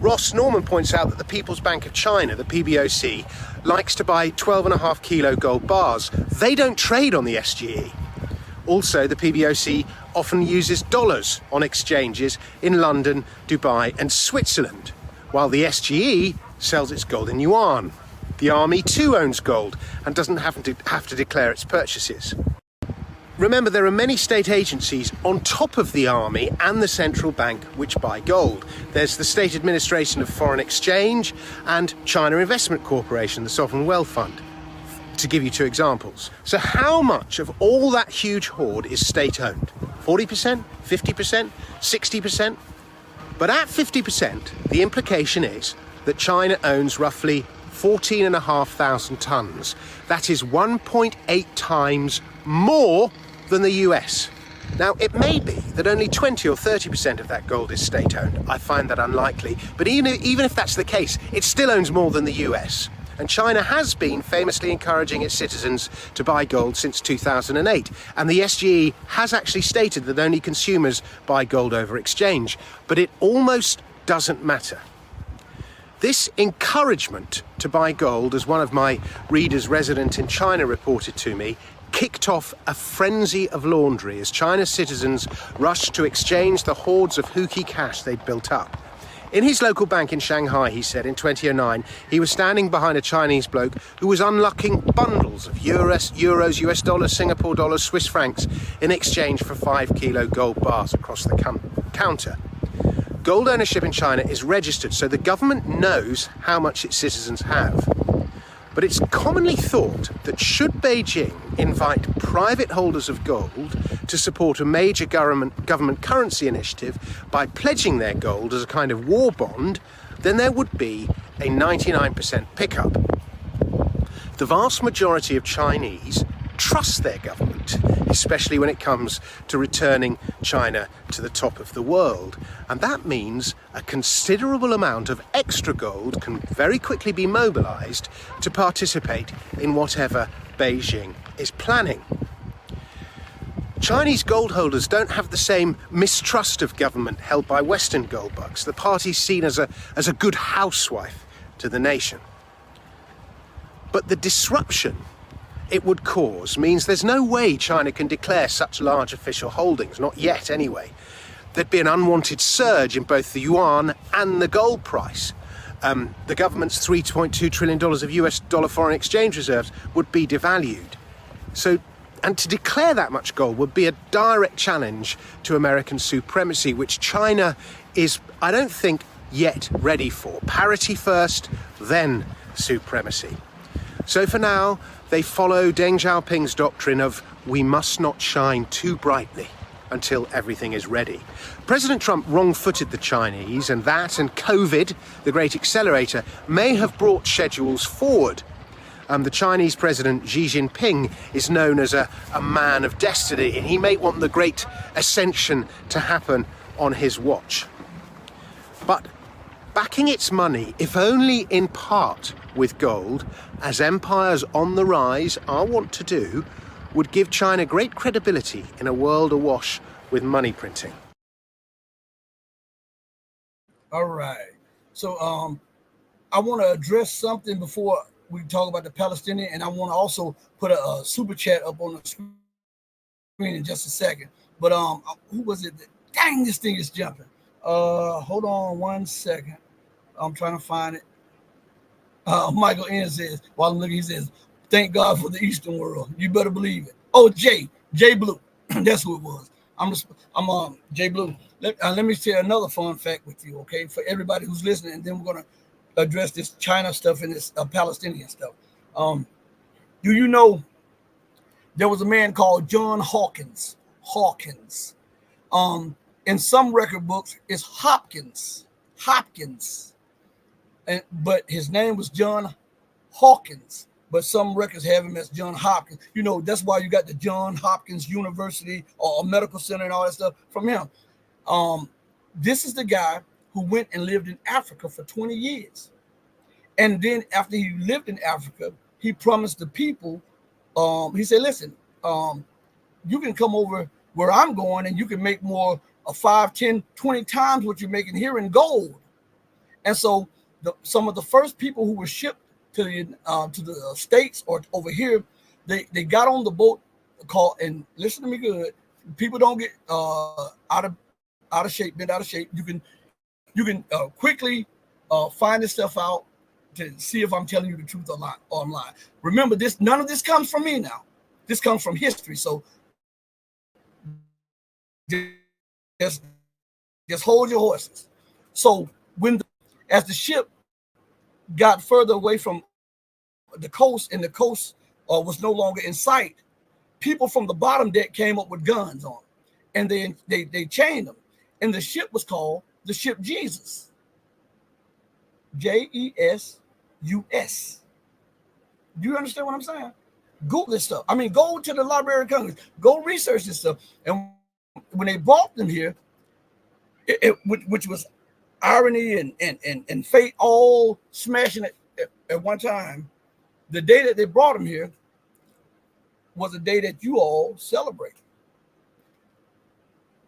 Ross Norman points out that the People's Bank of China, the PBOC, likes to buy 12.5 kilo gold bars. They don't trade on the SGE. Also, the PBOC often uses dollars on exchanges in London, Dubai and Switzerland, while the SGE sells its gold in yuan. The army too owns gold and doesn't have to declare its purchases. Remember, there are many state agencies on top of the army and the central bank which buy gold. There's the State Administration of Foreign Exchange and China Investment Corporation, the Sovereign Wealth Fund, to give you two examples. So how much of all that huge hoard is state-owned? 40%? 50%? 60%? But at 50%, the implication is that China owns roughly 14,500 tonnes. That is 1.8 times more than the US. Now, it may be that only 20 or 30% of that gold is state-owned. I find that unlikely, but even if that's the case, it still owns more than the US. And China has been famously encouraging its citizens to buy gold since 2008. And the SGE has actually stated that only consumers buy gold over exchange, but it almost doesn't matter. This encouragement to buy gold, as one of my readers resident in China reported to me, kicked off a frenzy of laundry as China's citizens rushed to exchange the hordes of hooky cash they'd built up. In his local bank in Shanghai, he said, in 2009, he was standing behind a Chinese bloke who was unlocking bundles of euros, US dollars, Singapore dollars, Swiss francs in exchange for 5-kilo gold bars across the counter. Gold ownership in China is registered, so the government knows how much its citizens have. But it's commonly thought that should Beijing invite private holders of gold to support a major government currency initiative by pledging their gold as a kind of war bond, then there would be a 99% pickup. The vast majority of Chinese trust their government, especially when it comes to returning China to the top of the world. And that means a considerable amount of extra gold can very quickly be mobilized to participate in whatever Beijing is planning. Chinese gold holders don't have the same mistrust of government held by Western gold bugs. The party's seen as a good housewife to the nation. But the disruption it would cause means there's no way China can declare such large official holdings, not yet anyway. There'd be an unwanted surge in both the yuan and the gold price. The government's $3.2 trillion of US dollar foreign exchange reserves would be devalued. And to declare that much gold would be a direct challenge to American supremacy, which China is, I don't think, yet ready for. Parity first, then supremacy. So for now, they follow Deng Xiaoping's doctrine of we must not shine too brightly until everything is ready. President Trump wrong-footed the Chinese, and that and COVID, the great accelerator, may have brought schedules forward. The Chinese president, Xi Jinping, is known as a man of destiny, and he may want the great ascension to happen on his watch. But backing its money, if only in part with gold, as empires on the rise are wont to do, would give China great credibility in a world awash with money printing. All right. So I want to address something before we talk about the Palestinian, and I want to also put a super chat up on the screen in just a second. But who was it? Dang, this thing is jumping. Hold on 1 second. I'm trying to find it. Michael N says, while I'm looking, he says, thank God for the Eastern world. You better believe it. Oh, Jay Blue. That's who it was. I'm Jay Blue. Let me share another fun fact with you, okay, for everybody who's listening, and then we're going to address this China stuff and this Palestinian stuff. Do you know there was a man called John Hawkins? In some record books, it's Hopkins, but his name was John Hawkins. But some records have him as John Hopkins. You know, that's why you got the John Hopkins University or medical center and all that stuff from him. This is the guy who went and lived in Africa for 20 years. And then after he lived in Africa, he promised the people, he said, listen, you can come over where I'm going and you can make more, 5, 10, 20 times what you're making here in gold. And so some of the first people who were shipped to the States or over here, they got on the boat called, and listen to me good, people don't get out of shape, bent out of shape. You can quickly find this stuff out to see if I'm telling you the truth or not, or I'm lying. Remember this, none of this comes from me now. This comes from history. So just hold your horses. So as the ship got further away from the coast and the coast was no longer in sight, people from the bottom deck came up with guns on them, and they chained them. And the ship was called the ship Jesus. Jesus. Do you understand what I'm saying? Google this stuff. I mean, go to the Library of Congress. Go research this stuff. And when they brought them here, which was irony and fate all smashing it at one time, the day that they brought them here was a day that you all celebrate.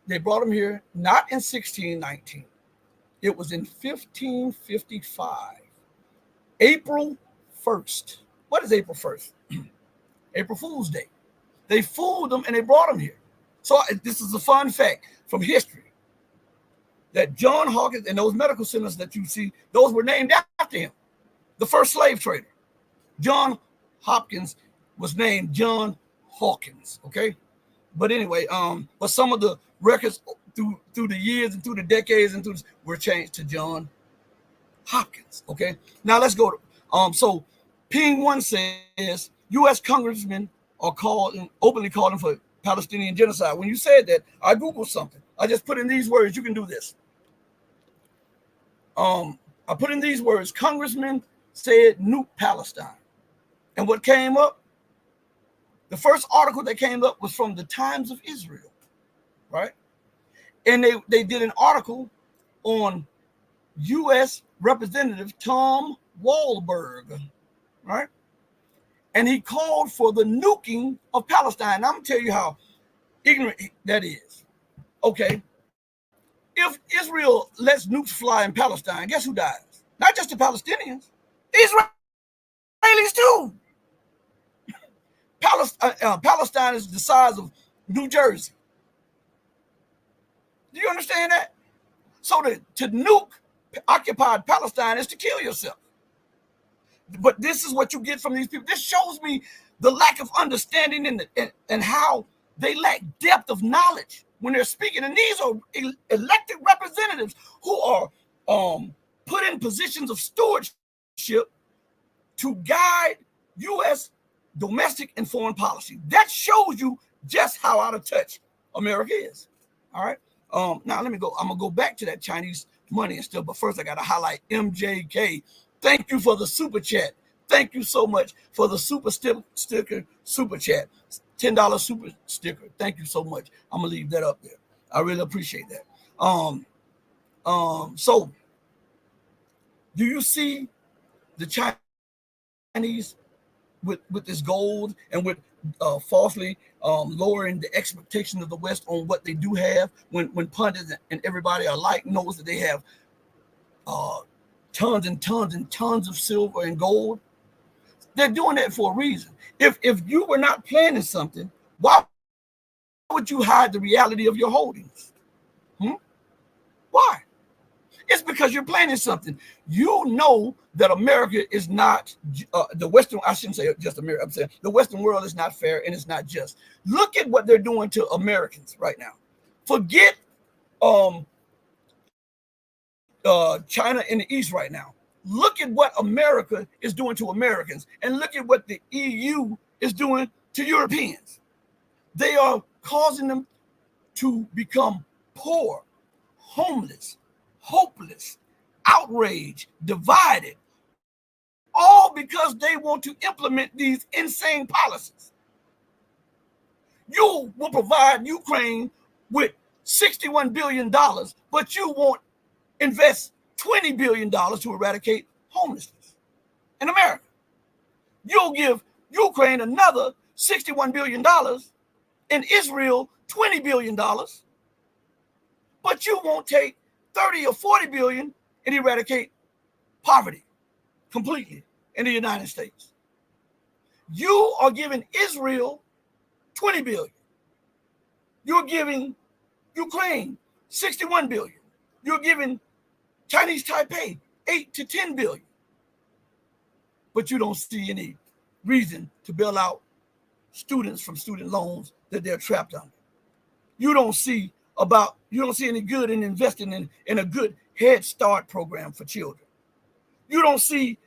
They brought them here not in 1619. It was in 1555. April 1st. What is April 1st? April Fool's Day. They fooled them and they brought them here. So this is a fun fact from history that John Hawkins and those medical centers that you see, those were named after him. The first slave trader, John Hopkins, was named John Hawkins. Okay, but anyway, but some of the records through the years and through the decades and were changed to John Hopkins. Okay, now let's go to so Ping One says U.S. congressmen are openly calling for Palestinian genocide. When you said that, I Googled something. I just put in these words. You can do this. I put in these words: congressmen said nuke Palestine, and what came up? The first article that came up was from the Times of Israel, right? And they did an article on U.S. Representative Tom Walberg, right? And he called for the nuking of Palestine. I'm going to tell you how ignorant that is. Okay. If Israel lets nukes fly in Palestine, guess who dies? Not just the Palestinians, the Israelis too. Palestine is the size of New Jersey. Do you understand that? So to nuke occupied Palestine is to kill yourself. But this is what you get from these people. This shows me the lack of understanding and how they lack depth of knowledge when they're speaking. And these are elected representatives who are put in positions of stewardship to guide U.S. domestic and foreign policy. That shows you just how out of touch America is. All right. Now let me go. I'm gonna go back to that Chinese money and stuff, but first I gotta highlight MJK. Thank you for the super chat. Thank you so much for the super sticker super chat. $10 super sticker. Thank you so much. I'm gonna leave that up there. I really appreciate that. So do you see the Chinese with this gold and with falsely lowering the expectation of the West on what they do have when pundits and everybody alike knows that they have tons and tons and tons of silver and gold? They're doing that for a reason. If you were not planning something, why would you hide the reality of your holdings? Why? It's because you're planning something. You know that America is not the Western. I shouldn't say just America. I'm saying the Western world is not fair and it's not just. Look at what they're doing to Americans right now. Forget China in the East right now. Look at what America is doing to Americans, and look at what the EU is doing to Europeans. They are causing them to become poor, homeless, hopeless, outraged, divided, all because they want to implement these insane policies. You will provide Ukraine with $61 billion, but you won't invest $20 billion to eradicate homelessness in America. You'll give Ukraine another $61 billion and Israel $20 billion, but you won't take 30 or 40 billion and eradicate poverty completely in the United States. You are giving Israel 20 billion. You're giving Ukraine 61 billion. You're giving Chinese Taipei 8 to 10 billion. But you don't see any reason to bail out students from student loans that they're trapped under. You don't see any good in investing in a good Head Start program for children. You don't see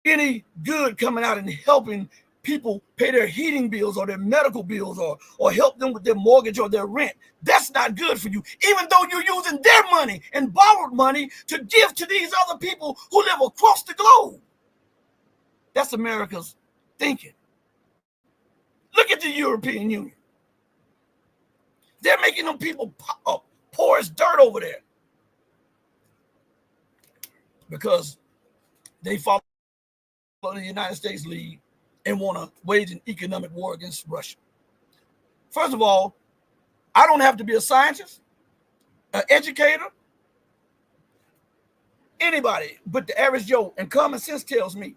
any good coming out and helping people pay their heating bills or their medical bills or help them with their mortgage or their rent. That's not good for you, even though you're using their money and borrowed money to give to these other people who live across the globe. That's America's thinking. Look at the European Union. They're making them people poor as dirt over there because they follow the United States lead and want to wage an economic war against Russia. First of all, I don't have to be a scientist, an educator, anybody but the average Joe, and common sense tells me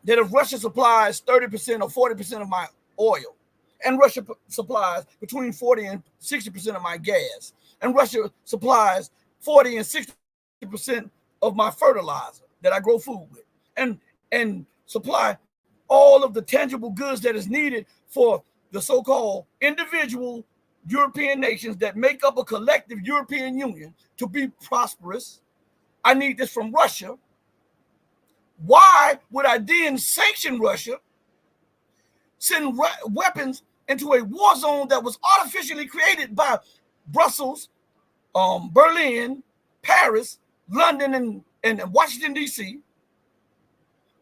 that if Russia supplies 30% or 40% of my oil, and Russia supplies between 40 and 60% of my gas, and Russia supplies 40 and 60% of my fertilizer that I grow food with, and supply all of the tangible goods that is needed for the so-called individual European nations that make up a collective European Union to be prosperous. I need this from Russia. Why would I then sanction Russia, send weapons into a war zone that was artificially created by Brussels, Berlin, Paris, London, and Washington, D.C.,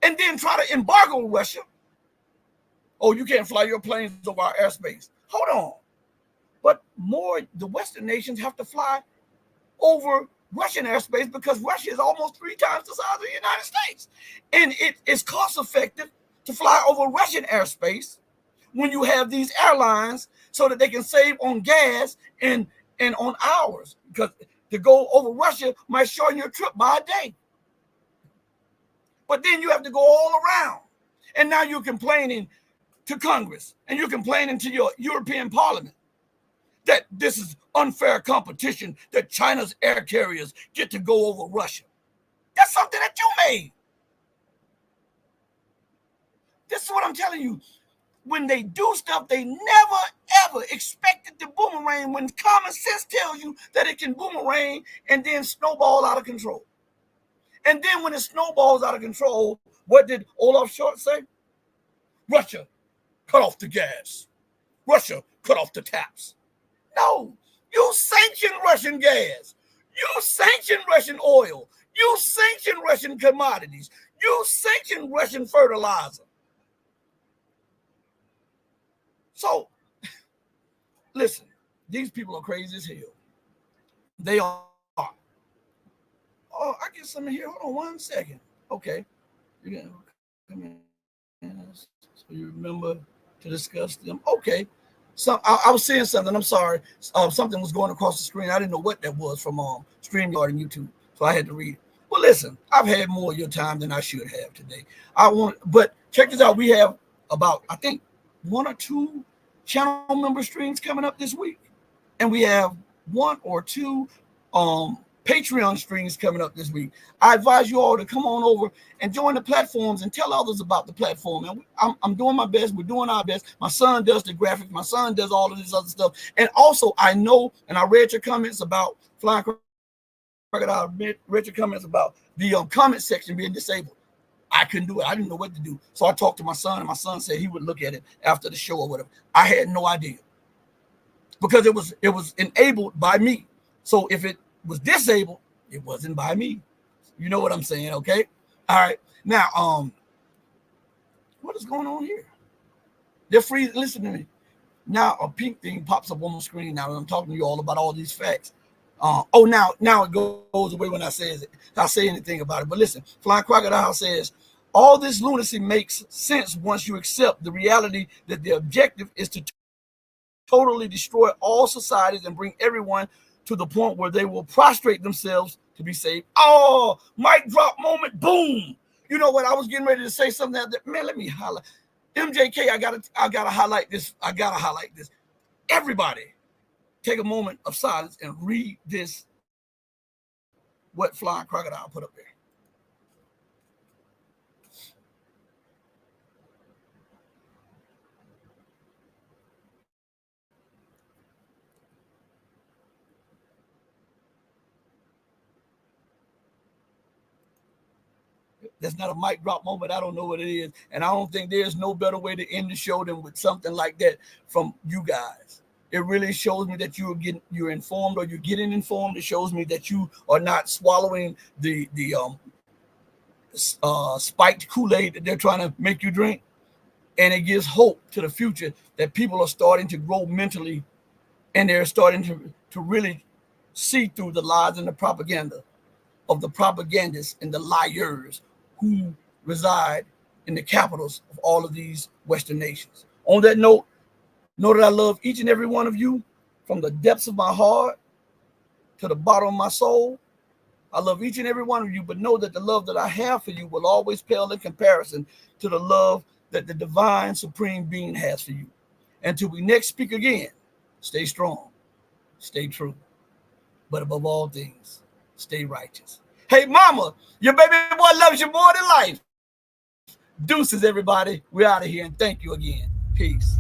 and then try to embargo Russia? Oh, you can't fly your planes over our airspace. Hold on. But the Western nations have to fly over Russian airspace because Russia is almost 3 times the size of the United States. And it is cost effective to fly over Russian airspace when you have these airlines so that they can save on gas and on hours, because to go over Russia might shorten your trip by a day. But then you have to go all around. And now you're complaining to Congress and you're complaining to your European Parliament that this is unfair competition, that China's air carriers get to go over Russia. That's something that you made. This is what I'm telling you. When they do stuff, they never, ever expect it to boomerang, when common sense tells you that it can boomerang and then snowball out of control. And then when it snowballs out of control, what did Olaf Scholz say? Russia, cut off the gas. Russia, cut off the taps. No, you sanction Russian gas. You sanction Russian oil. You sanction Russian commodities. You sanction Russian fertilizer. So, listen, these people are crazy as hell. They are. Oh, I get something here. Hold on 1 second. Okay. You're going to come in so you remember to discuss them. Okay. So I was saying something. I'm sorry. Something was going across the screen. I didn't know what that was from StreamYard and YouTube, so I had to read it. Well, listen, I've had more of your time than I should have today. But check this out. We have about, I think, 1 or 2 channel member streams coming up this week, and we have 1 or 2 Patreon streams coming up this week. I advise you all to come on over and join the platforms and tell others about the platform. And I'm doing my best. We're doing our best. My son does the graphics. My son does all of this other stuff. And also, I know, and I read your comments about Flying Crocodile. Read your comments about the comment section being disabled. I couldn't do it. I didn't know what to do. So I talked to my son, and my son said he would look at it after the show or whatever. I had no idea, because it was enabled by me. So if it was disabled, it wasn't by me. You know what I'm saying? Okay. All right. Now, what is going on here? They're free. Listen to me. Now a pink thing pops up on the screen now, and I'm talking to you all about all these facts. Now it goes away when I say anything about it. But listen, Flying Crocodile says, all this lunacy makes sense once you accept the reality that the objective is to totally destroy all societies and bring everyone to the point where they will prostrate themselves to be saved. Oh, mic drop moment, boom. You know what? I was getting ready to say something that, man, let me highlight. MJK, I gotta highlight this. I gotta highlight this. Everybody, take a moment of silence and read this, what Flying Crocodile put up there. That's not a mic drop moment. I don't know what it is. And I don't think there's no better way to end the show than with something like that from you guys. It really shows me that you're informed, or you're getting informed. It shows me that you are not swallowing the spiked Kool-Aid that they're trying to make you drink. And it gives hope to the future that people are starting to grow mentally, and they're starting to really see through the lies and the propaganda of the propagandists and the liars who reside in the capitals of all of these Western nations. On that note, know that I love each and every one of you from the depths of my heart to the bottom of my soul. I love each and every one of you, but know that the love that I have for you will always pale in comparison to the love that the divine supreme being has for you. Until we next speak again, stay strong, stay true, but above all things, stay righteous. Hey, mama, your baby boy loves you more than life. Deuces, everybody. We're out of here, and thank you again. Peace.